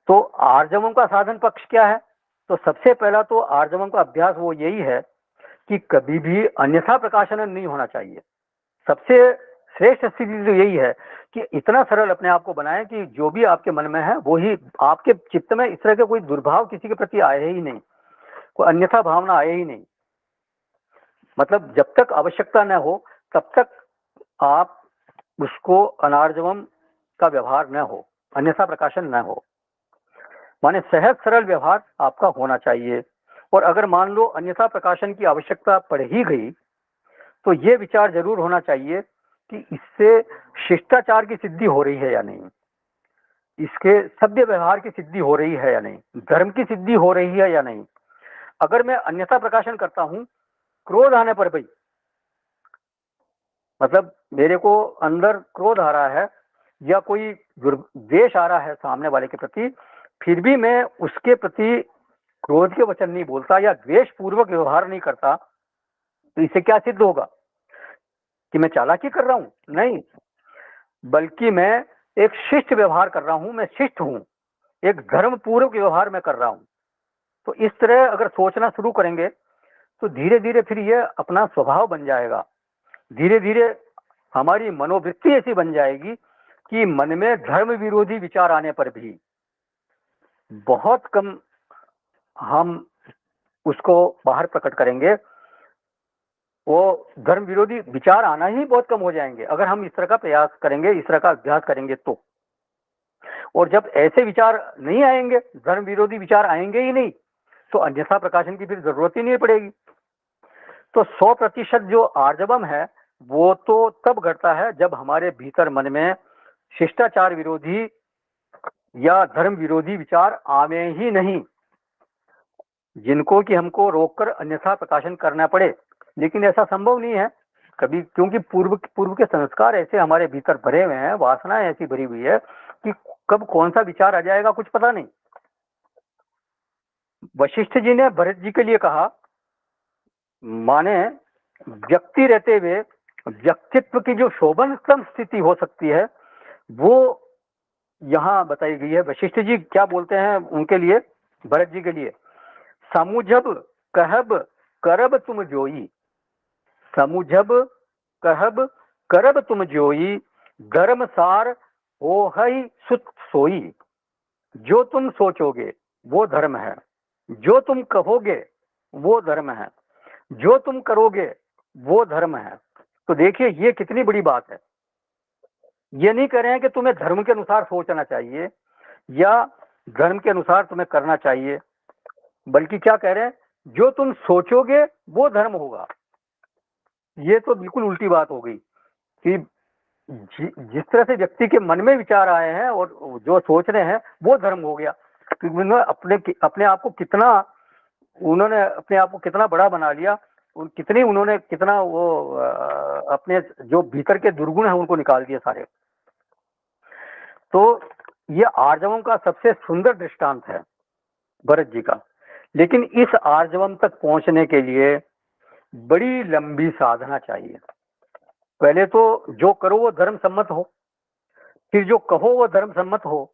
तो आर्जवम का साधन पक्ष क्या है? तो सबसे पहला तो आर्जवम का अभ्यास वो यही है कि कभी भी अन्यथा प्रकाशन नहीं होना चाहिए। सबसे श्रेष्ठ स्थिति तो यही है कि इतना सरल अपने आप को बनाएं कि जो भी आपके मन में है वो ही आपके चित्त में, इस तरह के कोई दुर्भाव किसी के प्रति आए ही नहीं, कोई अन्यथा भावना आए ही नहीं। मतलब जब तक आवश्यकता न हो तब तक आप उसको अनार्जवम का व्यवहार न हो, अन्यथा प्रकाशन न हो, माने सहज सरल व्यवहार आपका होना चाहिए। और अगर मान लो अन्यथा प्रकाशन की आवश्यकता पड़ ही गई तो ये विचार जरूर होना चाहिए कि इससे शिष्टाचार की सिद्धि हो रही है या नहीं, इसके सभ्य व्यवहार की सिद्धि हो रही है या नहीं, धर्म की सिद्धि हो रही है या नहीं। अगर मैं अन्यथा प्रकाशन करता हूं क्रोध आने पर भी, मतलब मेरे को अंदर क्रोध आ रहा है या कोई द्वेष आ रहा है सामने वाले के प्रति, फिर भी मैं उसके प्रति क्रोध के वचन नहीं बोलता या द्वेष पूर्वक व्यवहार नहीं करता, तो इससे क्या सिद्ध होगा? कि मैं चालाकी कर रहा हूं? नहीं, बल्कि मैं एक शिष्ट व्यवहार कर रहा हूं, मैं शिष्ट हूं, एक धर्म पूर्वक व्यवहार मैं कर रहा हूं। तो इस तरह अगर सोचना शुरू करेंगे तो धीरे धीरे फिर ये अपना स्वभाव बन जाएगा। धीरे धीरे हमारी मनोवृत्ति ऐसी बन जाएगी कि मन में धर्म विरोधी विचार आने पर भी बहुत कम हम उसको बाहर प्रकट करेंगे। वो धर्म विरोधी विचार आना ही बहुत कम हो जाएंगे अगर हम इस तरह का प्रयास करेंगे, इस तरह का अभ्यास करेंगे तो। और जब ऐसे विचार नहीं आएंगे, धर्म विरोधी विचार आएंगे ही नहीं, तो अन्यथा प्रकाशन की फिर जरूरत ही नहीं पड़ेगी। तो 100% जो आर्जवम है वो तो तब घटता है जब हमारे भीतर मन में शिष्टाचार विरोधी या धर्म विरोधी विचार आवे ही नहीं, जिनको कि हमको रोककर अन्यथा प्रकाशन करना पड़े। लेकिन ऐसा संभव नहीं है कभी, क्योंकि पूर्व के संस्कार ऐसे हमारे भीतर भरे हुए हैं, वासनाएं ऐसी भरी हुई है कि कब कौन सा विचार आ जाएगा कुछ पता नहीं। वशिष्ठ जी ने भरत जी के लिए कहा, माने व्यक्ति रहते हुए व्यक्तित्व की जो शोभनतम स्थिति हो सकती है वो यहाँ बताई गई है। वशिष्ठ जी क्या बोलते हैं उनके लिए, भरत जी के लिए, समुझब कहब करब तुम जोई, समुझब कहब करब तुम जोई, धर्म सार हो हई सुत सोई। जो तुम सोचोगे वो धर्म है, जो तुम कहोगे वो धर्म है, जो तुम करोगे वो धर्म है। तो देखिए ये कितनी बड़ी बात है। ये नहीं कह रहे हैं कि तुम्हें धर्म के अनुसार सोचना चाहिए या धर्म के अनुसार तुम्हें करना चाहिए, बल्कि क्या कह रहे हैं, जो तुम सोचोगे वो धर्म होगा। ये तो बिल्कुल उल्टी बात हो गई कि जिस तरह से व्यक्ति के मन में विचार आए हैं और जो सोच रहे हैं वो धर्म हो गया। क्योंकि उन्होंने अपने आप को कितना बड़ा बना लिया, कितना वो अपने जो भीतर के दुर्गुण है उनको निकाल दिए सारे। तो ये आर्जवों का सबसे सुंदर दृष्टांत है भरत जी का, लेकिन इस आर्जवम तक पहुंचने के लिए बड़ी लंबी साधना चाहिए। पहले तो जो करो वो धर्म सम्मत हो, फिर जो कहो वो धर्म सम्मत हो,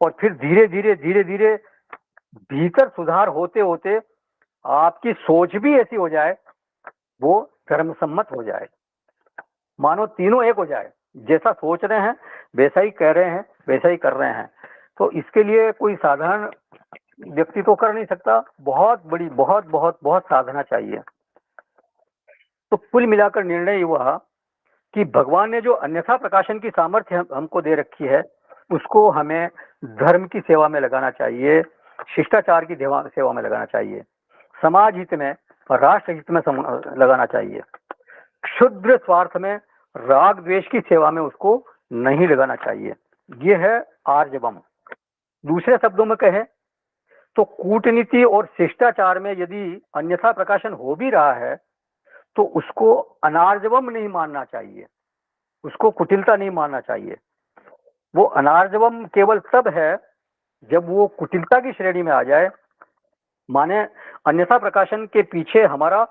और फिर धीरे धीरे धीरे धीरे भीतर सुधार होते होते आपकी सोच भी ऐसी हो जाए वो धर्म सम्मत हो जाए, मानो तीनों एक हो जाए, जैसा सोच रहे हैं वैसा ही कह रहे हैं, वैसा ही कर रहे हैं। तो इसके लिए कोई साधारण व्यक्ति तो कर नहीं सकता, बहुत बड़ी बहुत बहुत बहुत साधना चाहिए। तो कुल मिलाकर निर्णय हुआ कि भगवान ने जो अन्यथा प्रकाशन की सामर्थ्य हमको दे रखी है उसको हमें धर्म की सेवा में लगाना चाहिए, शिष्टाचार की सेवा में लगाना चाहिए, समाज हित में और राष्ट्र हित में लगाना चाहिए। क्षुद्र स्वार्थ में, राग द्वेष की सेवा में उसको नहीं लगाना चाहिए। ये है आर्जवम। दूसरे शब्दों में कहें तो कूटनीति और शिष्टाचार में यदि अन्यथा प्रकाशन हो भी रहा है तो उसको अनार्जवम नहीं मानना चाहिए, उसको कुटिलता नहीं मानना चाहिए। वो अनार्जवम केवल तब है जब वो कुटिलता की श्रेणी में आ जाए, माने अन्यथा प्रकाशन के पीछे हमारा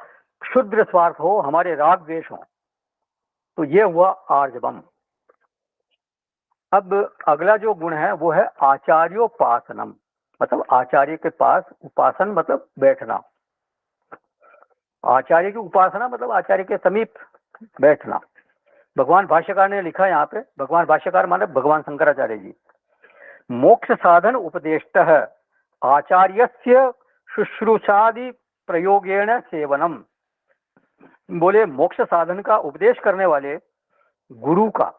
क्षुद्र स्वार्थ हो, हमारे राग द्वेष हो, तो ये हुआ आर्जवम। अब अगला जो गुण है वो है आचार्योपासनम, मतलब आचार्य के पास, उपासन मतलब बैठना, आचार्य की उपासना मतलब आचार्य के समीप बैठना। भगवान भाष्यकार ने लिखा यहाँ पे, भगवान भाष्यकार माने भगवान शंकराचार्य जी, मोक्ष साधन उपदेष्टः आचार्यस्य शुश्रूषादि प्रयोगेण सेवनम। बोले मोक्ष साधन का उपदेश करने वाले गुरु का,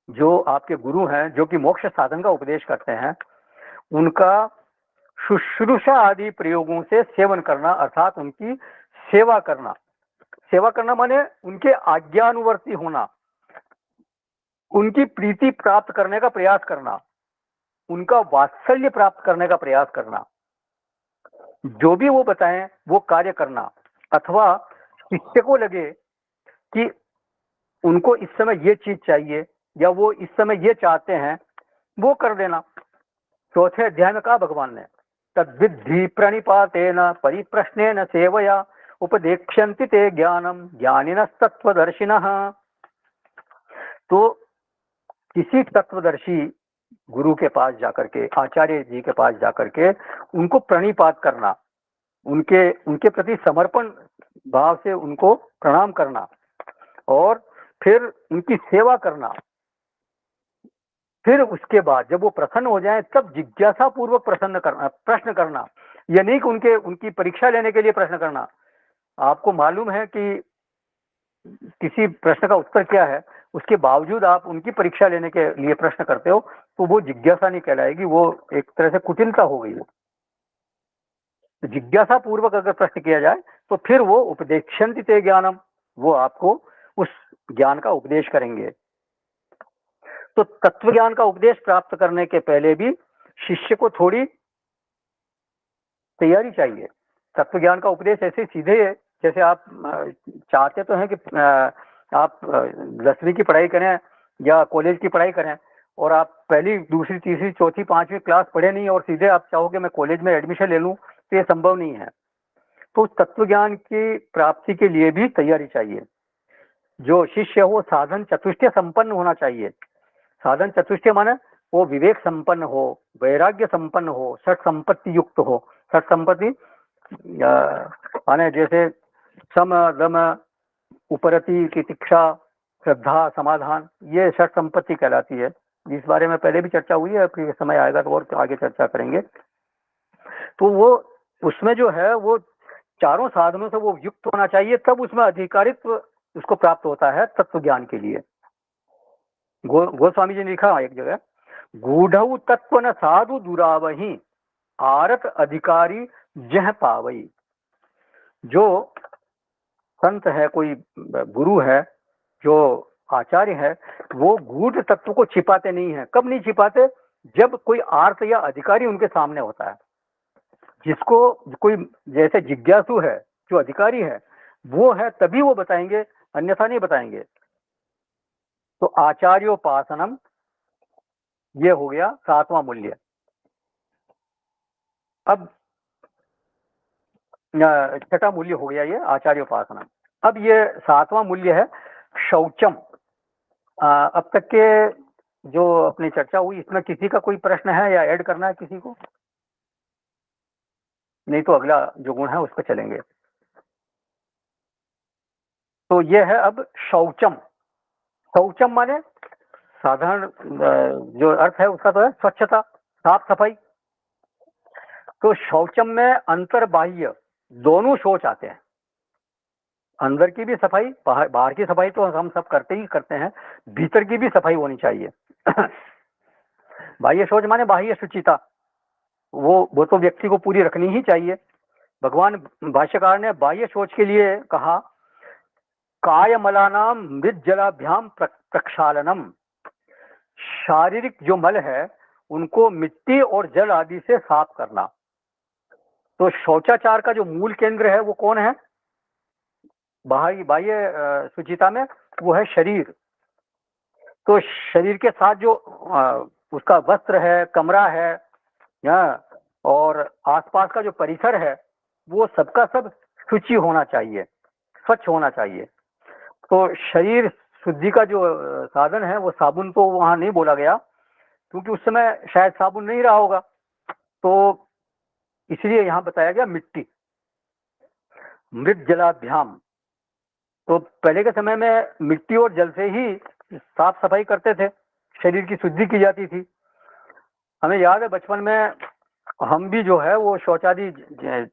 जो आपके गुरु हैं जो कि मोक्ष साधन का उपदेश करते हैं, उनका शुश्रूषा आदि प्रयोगों से सेवन करना, अर्थात उनकी सेवा करना। सेवा करना माने उनके आज्ञानुवर्ती होना, उनकी प्रीति प्राप्त करने का प्रयास करना, उनका वात्सल्य प्राप्त करने का प्रयास करना, जो भी वो बताएं वो कार्य करना, अथवा शिष्य को लगे कि उनको इस समय ये चीज चाहिए या वो इस समय ये चाहते हैं वो कर देना। चौथे अध्याय में कहा भगवान ने, तद्विद्धि प्रणिपातेन परिप्रश्नेन सेवया उपदेक्ष्यन्ति ते ज्ञानम ज्ञानिनस्तत्वदर्शिनः। तो किसी तत्वदर्शी गुरु के पास जाकर के, आचार्य जी के पास जाकर के उनको प्रणिपात करना, उनके उनके प्रति समर्पण भाव से उनको प्रणाम करना और फिर उनकी सेवा करना। फिर उसके बाद जब वो प्रसन्न हो जाए तब जिज्ञासा पूर्वक प्रश्न करना, यह नहीं कि उनकी परीक्षा लेने के लिए प्रश्न करना। आपको मालूम है कि किसी प्रश्न का उत्तर क्या है, उसके बावजूद आप उनकी परीक्षा लेने के लिए प्रश्न करते हो तो वो जिज्ञासा नहीं कहलाएगी, वो एक तरह से कुटिलता हो गई। तो जिज्ञासा पूर्वक अगर प्रश्न किया जाए तो फिर वो उपदेक्ष्यन्ति ते ज्ञानम, वो आपको उस ज्ञान का उपदेश करेंगे। तो तत्व ज्ञान का उपदेश प्राप्त करने के पहले भी शिष्य को थोड़ी तैयारी चाहिए। तत्व ज्ञान का उपदेश ऐसे सीधे है जैसे आप चाहते तो हैं कि आप 10वीं की पढ़ाई करें या कॉलेज की पढ़ाई करें और आप पहली, दूसरी, तीसरी, चौथी, 5वीं क्लास पढ़े नहीं और सीधे आप चाहोगे मैं कॉलेज में एडमिशन ले लूं, तो ये संभव नहीं है। तो तत्व ज्ञान की प्राप्ति के लिए भी तैयारी चाहिए। जो शिष्य हो साधन चतुष्टय संपन्न होना चाहिए। साधन चतुष्टय माने वो विवेक संपन्न हो, वैराग्य संपन्न हो, षट संपत्ति युक्त हो। षट संपत्ति माने जैसे सम दम उपरति तितिक्षा श्रद्धा समाधान, ये षट संपत्ति कहलाती है। इस बारे में पहले भी चर्चा हुई है, फिर समय आएगा तो और आगे चर्चा करेंगे। तो वो उसमें जो है वो चारों साधनों से वो युक्त होना चाहिए, तब उसमें अधिकारित्व उसको प्राप्त होता है तत्व ज्ञान के लिए। गोस्वामी जी ने लिखा एक जगह, गूढ़ तत्व न साधु दुरावही आरत अधिकारी जह पावई। जो संत है, कोई गुरु है, जो आचार्य है, वो गूढ़ तत्व को छिपाते नहीं है। कब नहीं छिपाते? जब कोई आर्त या अधिकारी उनके सामने होता है। जिसको कोई जैसे जिज्ञासु है, जो अधिकारी है वो है, तभी वो बताएंगे, अन्यथा नहीं बताएंगे। तो आचार्योपासनम ये हो गया 7वां मूल्य। अब छठा मूल्य हो गया ये आचार्य उपासना। अब ये सातवां मूल्य है शौचम। अब तक के जो अपनी चर्चा हुई इसमें किसी का कोई प्रश्न है या ऐड करना है किसी को? नहीं तो अगला जो गुण है उस पर चलेंगे। तो ये है अब शौचम। शौचम माने साधारण जो अर्थ है उसका तो है स्वच्छता, साफ सफाई। तो शौचम में अंतर बाह्य दोनों शौच आते हैं। अंदर की भी सफाई, बाहर की सफाई तो हम सब करते ही करते हैं, भीतर की भी सफाई होनी चाहिए। बाह्य शौच माने बाह्य शुचिता, वो तो व्यक्ति को पूरी रखनी ही चाहिए। भगवान भाष्यकार ने बाह्य शौच के लिए कहा कायमलानाम मृत जलाभ्याम प्रक्षालनम। शारीरिक जो मल है उनको मिट्टी और जल आदि से साफ करना। तो शौचाचार का जो मूल केंद्र है वो कौन है बाह्य शुचिता में? वो है शरीर। तो शरीर के साथ जो उसका वस्त्र है, कमरा है, और आसपास का जो परिसर है वो सबका सब शुचि होना चाहिए, स्वच्छ होना चाहिए। तो शरीर शुद्धि का जो साधन है वो साबुन तो वहां नहीं बोला गया क्योंकि उस समय शायद साबुन नहीं रहा होगा, तो इसलिए यहाँ बताया गया मिट्टी, मृत जलाभ्याम। तो पहले के समय में मिट्टी और जल से ही साफ सफाई करते थे, शरीर की शुद्धि की जाती थी। हमें याद है बचपन में हम भी जो है वो शौचादि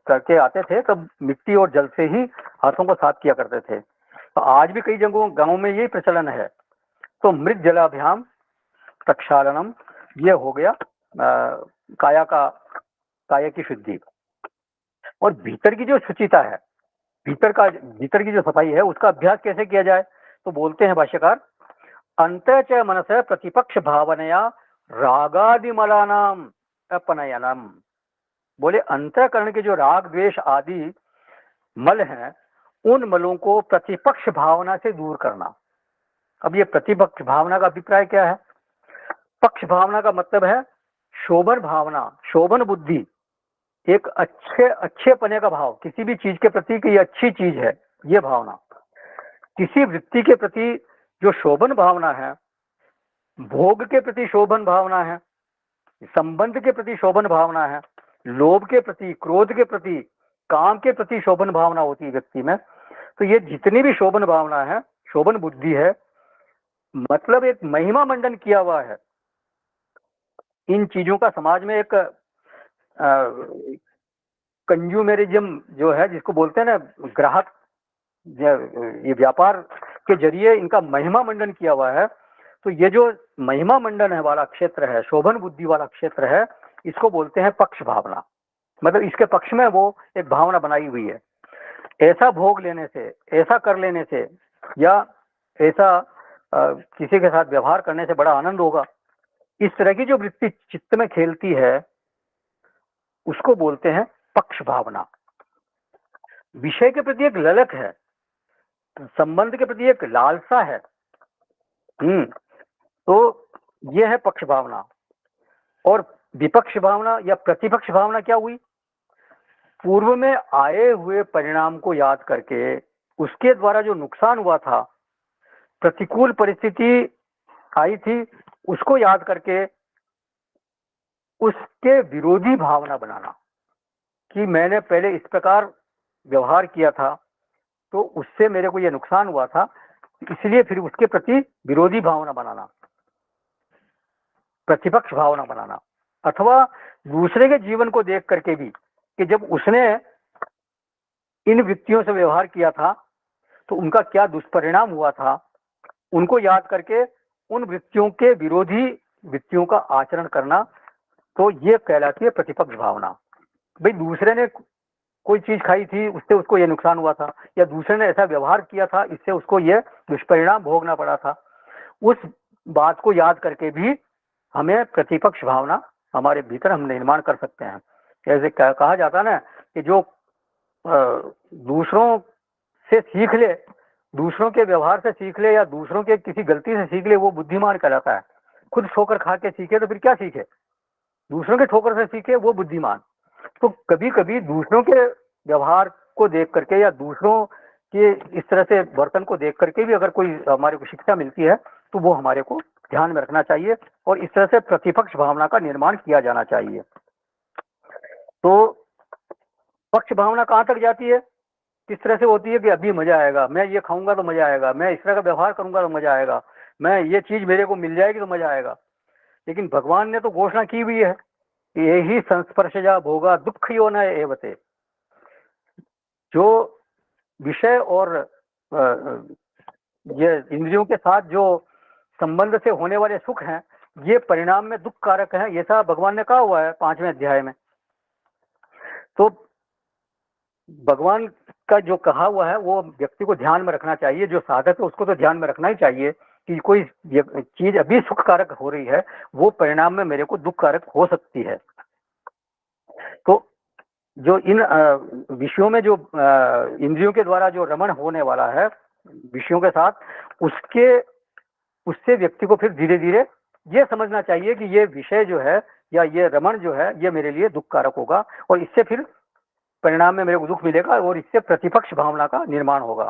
करके आते थे तब मिट्टी और जल से ही हाथों को साफ किया करते थे। तो आज भी कई जगहों गांवों में यही प्रचलन है। तो मृत जलाभ्याम प्रक्षालनम ये हो गया काया की शुद्धि। और भीतर की जो शुचिता है, भीतर की जो सफाई है उसका अभ्यास कैसे किया जाए? तो बोलते हैं भाष्यकार अंत च मनस प्रतिपक्ष भावनया रागादिमलानाम अपनयनम। बोले अंतःकरण के जो राग द्वेष आदि मल हैं उन मलों को प्रतिपक्ष भावना से दूर करना। अब ये प्रतिपक्ष भावना का अभिप्राय क्या है? पक्ष भावना का मतलब है शोभन भावना, शोभन बुद्धि, एक अच्छे पने का भाव, किसी भी चीज के प्रति कि ये अच्छी चीज है ये भावना। किसी वृत्ति के प्रति जो शोभन भावना है, भोग के प्रति शोभन भावना है, संबंध के प्रति शोभन भावना है, लोभ के प्रति, क्रोध के प्रति, काम के प्रति शोभन भावना होती है व्यक्ति में। तो ये जितनी भी शोभन भावना है, शोभन बुद्धि है, मतलब एक महिमा मंडन किया हुआ है। इन चीजों का समाज में एक कंज्यूमरिज्म जो है जिसको बोलते हैं ना, ग्राहक, ये व्यापार के जरिए इनका महिमा मंडन किया हुआ है। तो ये जो महिमा मंडन है वाला क्षेत्र है, शोभन बुद्धि वाला क्षेत्र है, इसको बोलते हैं पक्ष भावना। मतलब इसके पक्ष में वो एक भावना बनाई हुई है। ऐसा भोग लेने से, ऐसा कर लेने से, या ऐसा किसी के साथ व्यवहार करने से बड़ा आनंद होगा, इस तरह की जो वृत्ति चित्त में खेलती है उसको बोलते हैं पक्ष भावना। विषय के प्रति एक ललक है, संबंध के प्रति एक लालसा है। तो यह है पक्ष भावना। और विपक्ष भावना या प्रतिपक्ष भावना क्या हुई? पूर्व में आए हुए परिणाम को याद करके उसके द्वारा जो नुकसान हुआ था, प्रतिकूल परिस्थिति आई थी, उसको याद करके उसके विरोधी भावना बनाना कि मैंने पहले इस प्रकार व्यवहार किया था तो उससे मेरे को यह नुकसान हुआ था, इसलिए फिर उसके प्रति विरोधी भावना बनाना, प्रतिपक्ष भावना बनाना। अथवा दूसरे के जीवन को देख करके भी कि जब उसने इन व्यक्तियों से व्यवहार किया था तो उनका क्या दुष्परिणाम हुआ था, उनको याद करके उन व्यक्तियों के विरोधी व्यक्तियों का आचरण करना, तो ये कहलाती है प्रतिपक्ष भावना। भाई दूसरे ने कोई चीज खाई थी, उससे उसको ये नुकसान हुआ था, या दूसरे ने ऐसा व्यवहार किया था इससे उसको ये दुष्परिणाम भोगना पड़ा था, उस बात को याद करके भी हमें प्रतिपक्ष भावना हमारे भीतर हम निर्माण कर सकते हैं। जैसे कहा जाता ना कि जो दूसरों से सीख ले, दूसरों के व्यवहार से सीख ले या दूसरों के किसी गलती से सीख ले, वो बुद्धिमान कहलाता है। खुद ठोकर खा के सीखे तो फिर क्या सीखे? दूसरों के ठोकर से सीखे वो बुद्धिमान। तो कभी कभी दूसरों के व्यवहार को देख करके या दूसरों के इस तरह से वर्तन को देख करके भी अगर कोई हमारे को शिक्षा मिलती है तो वो हमारे को ध्यान में रखना चाहिए और इस तरह से प्रतिपक्ष भावना का निर्माण किया जाना चाहिए। तो पक्ष भावना कहाँ तक जाती है, किस तरह से होती है कि अभी मजा आएगा, मैं ये खाऊंगा तो मजा आएगा, मैं इस तरह का व्यवहार करूंगा तो मजा आएगा, मैं ये चीज मेरे को मिल जाएगी तो मजा आएगा। लेकिन भगवान ने तो घोषणा की हुई है कि यही संस्पर्शजा भोगा दुख यो न एवते। जो विषय और ये इंद्रियों के साथ जो संबंध से होने वाले सुख हैं, ये परिणाम में दुख कारक है, ये सब भगवान ने कहा हुआ है 5वें अध्याय में। तो भगवान का जो कहा हुआ है वो व्यक्ति को ध्यान में रखना चाहिए, जो साधक है उसको तो ध्यान में रखना ही चाहिए कि कोई चीज अभी सुख कारक हो रही है वो परिणाम में मेरे को दुख कारक हो सकती है। तो जो इन विषयों में जो इंद्रियों के द्वारा जो रमण होने वाला है विषयों के साथ, उससे व्यक्ति को फिर धीरे धीरे ये समझना चाहिए कि ये विषय जो है या ये रमण जो है ये मेरे लिए दुख कारक होगा और इससे फिर परिणाम में मेरे को दुख मिलेगा और इससे प्रतिपक्ष भावना का निर्माण होगा।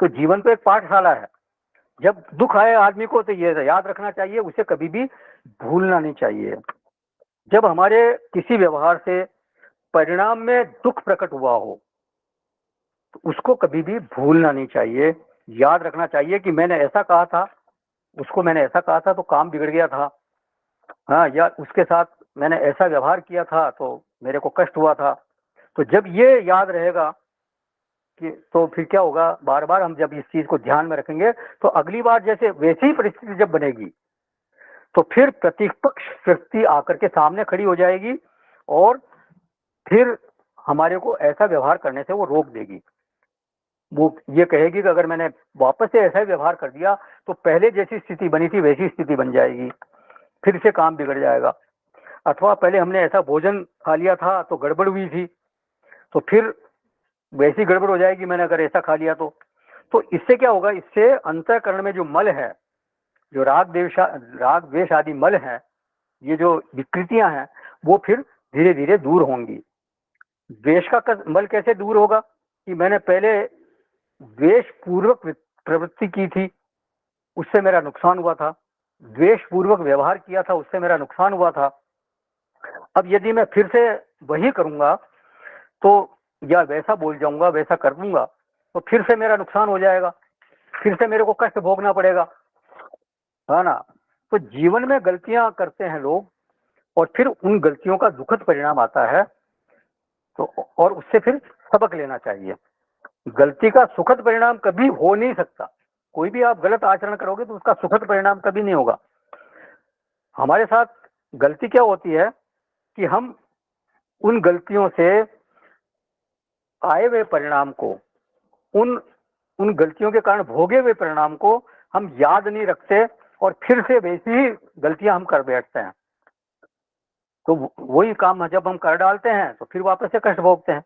तो जीवन तो एक पाठशाला है, जब दुख आए आदमी को तो ये याद रखना चाहिए, उसे कभी भी भूलना नहीं चाहिए। जब हमारे किसी व्यवहार से परिणाम में दुख प्रकट हुआ हो तो उसको कभी भी भूलना नहीं चाहिए, याद रखना चाहिए कि मैंने ऐसा कहा था, उसको मैंने ऐसा कहा था तो काम बिगड़ गया था, हाँ, या उसके साथ मैंने ऐसा व्यवहार किया था तो मेरे को कष्ट हुआ था। तो जब ये याद रहेगा कि तो फिर क्या होगा, बार बार हम जब इस चीज को ध्यान में रखेंगे तो अगली बार जैसे वैसी ही परिस्थिति जब बनेगी तो फिर प्रतिपक्ष व्यक्ति आकर के सामने खड़ी हो जाएगी और फिर हमारे को ऐसा व्यवहार करने से वो रोक देगी। वो ये कहेगी कि अगर मैंने वापस से ऐसा ही व्यवहार कर दिया तो पहले जैसी स्थिति बनी थी वैसी स्थिति बन जाएगी, फिर से काम बिगड़ जाएगा। अथवा पहले हमने ऐसा भोजन खा लिया था तो गड़बड़ हुई थी तो फिर वैसी गड़बड़ हो जाएगी मैंने अगर ऐसा खा लिया तो इससे क्या होगा, इससे अंतःकरण में जो मल है, जो राग द्वेष आदि मल है, ये जो विकृतियां हैं वो फिर धीरे धीरे दूर होंगी। द्वेष का मल कैसे दूर होगा कि मैंने पहले द्वेष पूर्वक प्रवृत्ति की थी, उससे मेरा नुकसान हुआ था, द्वेष पूर्वक व्यवहार किया था, उससे मेरा नुकसान हुआ था। अब यदि मैं फिर से वही करूंगा तो या वैसा बोल जाऊंगा, वैसा कर दूंगा तो फिर से मेरा नुकसान हो जाएगा, फिर से मेरे को कष्ट भोगना पड़ेगा, है ना। तो जीवन में गलतियां करते हैं लोग और फिर उन गलतियों का दुखद परिणाम आता है, तो और उससे फिर सबक लेना चाहिए। गलती का सुखद परिणाम कभी हो नहीं सकता, कोई भी आप गलत आचरण करोगे तो उसका सुखद परिणाम कभी नहीं होगा। हमारे साथ गलती क्या होती है कि हम उन गलतियों से आए हुए परिणाम को, उन गलतियों के कारण भोगे हुए परिणाम को हम याद नहीं रखते और फिर से वैसी ही गलतियां हम कर बैठते हैं। तो वही काम जब हम कर डालते हैं तो फिर वापस से कष्ट भोगते हैं।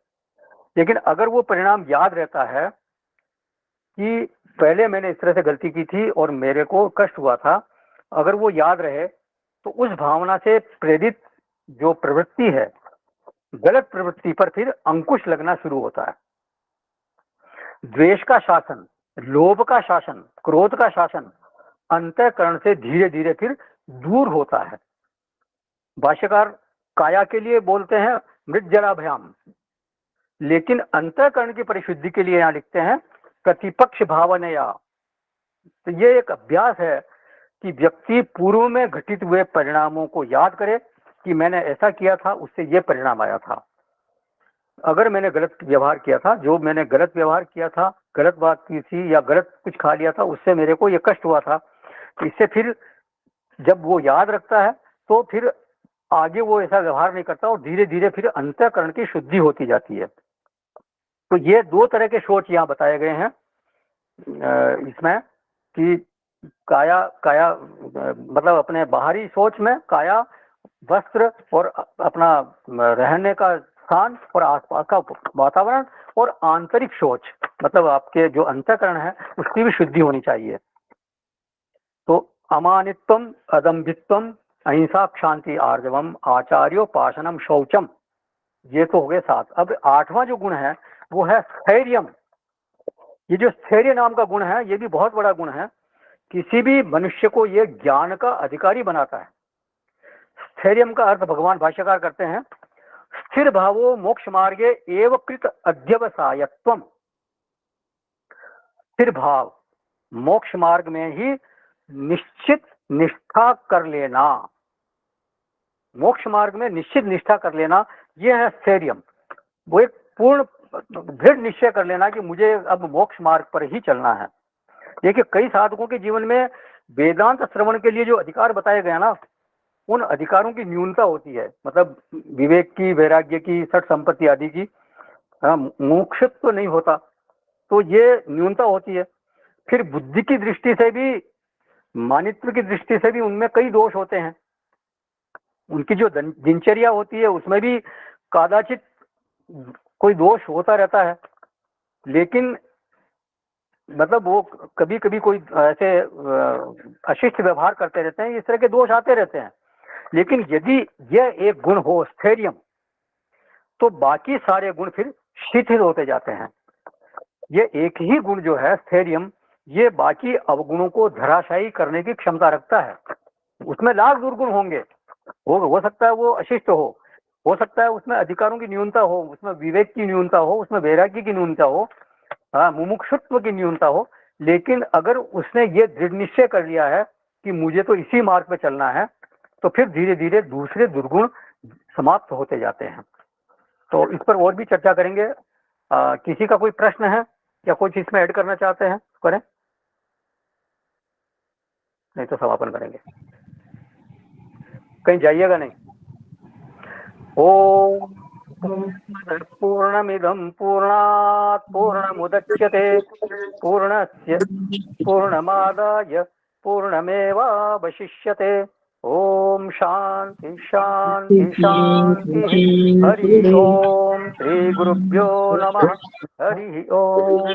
लेकिन अगर वो परिणाम याद रहता है कि पहले मैंने इस तरह से गलती की थी और मेरे को कष्ट हुआ था, अगर वो याद रहे तो उस भावना से प्रेरित जो प्रवृत्ति है, गलत प्रवृत्ति पर फिर अंकुश लगना शुरू होता है। द्वेष का शासन, लोभ का शासन, क्रोध का शासन अंतःकरण से धीरे धीरे फिर दूर होता है। भाष्यकार काया के लिए बोलते हैं मृज्जलाभ्याम, लेकिन अंतःकरण की परिशुद्धि के लिए यहाँ लिखते हैं प्रतिपक्ष भावनया। तो ये एक अभ्यास है कि व्यक्ति पूर्व में घटित हुए परिणामों को याद करे कि मैंने ऐसा किया था, उससे ये परिणाम आया था। अगर मैंने गलत व्यवहार किया था, जो मैंने गलत व्यवहार किया था, गलत बात की थी या गलत कुछ खा लिया था, उससे मेरे को ये कष्ट हुआ था, तो इससे फिर जब वो याद रखता है तो फिर आगे वो ऐसा व्यवहार नहीं करता और धीरे धीरे फिर अंतःकरण की शुद्धि होती जाती है। तो ये दो तरह के सोच यहाँ बताए गए हैं इसमें कि काया मतलब अपने बाहरी सोच में काया, वस्त्र और अपना रहने का स्थान और आसपास का वातावरण, और आंतरिक सोच मतलब आपके जो अंतःकरण है उसकी भी शुद्धि होनी चाहिए। तो अमानित्वम, अदम्भित्वम, अहिंसा, क्षांति, आर्जवम, आचार्योपासनम, शौचम, ये तो हो गए 7। अब 8वां जो गुण है वो है स्थैर्यम। ये जो स्थैर्य नाम का गुण है ये भी बहुत बड़ा गुण है, किसी भी मनुष्य को ये ज्ञान का अधिकारी बनाता है। स्थैर्यम का अर्थ भगवान भाष्यकार करते हैं, स्थिर भावो मोक्ष मार्गे एव कृत अध्यवसायत्वम। स्थिर भाव मोक्ष मार्ग में ही निश्चित निष्ठा कर लेना, मोक्ष मार्ग में निश्चित निष्ठा कर लेना, ये है स्थैर्यम। वो एक पूर्ण दृढ़ निश्चय कर लेना कि मुझे अब मोक्ष मार्ग पर ही चलना है। देखिए कई साधकों के जीवन में वेदांत श्रवण के लिए जो अधिकार बताए गए ना, उन अधिकारों की न्यूनता होती है, मतलब विवेक की, वैराग्य की, सठ संपत्ति आदि की, मोक्षत्व नहीं होता, तो ये न्यूनता होती है। फिर बुद्धि की दृष्टि से भी, मानित्व की दृष्टि से भी उनमें कई दोष होते हैं। उनकी जो दिनचर्या होती है उसमें भी कदाचित कोई दोष होता रहता है, लेकिन मतलब वो कभी कभी कोई ऐसे अशिष्ट व्यवहार करते रहते हैं, इस तरह के दोष आते रहते हैं। लेकिन यदि यह एक गुण हो स्थैर्यम, तो बाकी सारे गुण फिर शिथिल होते जाते हैं। ये एक ही गुण जो है स्थैर्यम, ये बाकी अवगुणों को धराशायी करने की क्षमता रखता है। उसमें लाख दुर्गुण होंगे, हो सकता है वो अशिष्ट हो सकता है उसमें अधिकारों की न्यूनता हो, उसमें विवेक की न्यूनता हो, उसमें वैराग्य की न्यूनता हो, मुमुक्षुत्व की न्यूनता हो, लेकिन अगर उसने ये दृढ़ निश्चय कर लिया है कि मुझे तो इसी मार्ग पे चलना है, तो फिर धीरे धीरे दूसरे दुर्गुण समाप्त होते जाते हैं। तो इस पर और भी चर्चा करेंगे। किसी का कोई प्रश्न है या कुछ इसमें ऐड करना चाहते हैं करें, नहीं तो समापन करेंगे। कहीं जाइएगा नहीं। ओम पूर्णमिदं पूर्णात् पूर्णमुदच्यते पूर्णस्य पूर्णमादाय पूर्णमेवावशिष्यते। ओम शांति शांति शांति। हरि ओम। श्री गुरुभ्यो नमः। हरि ओम।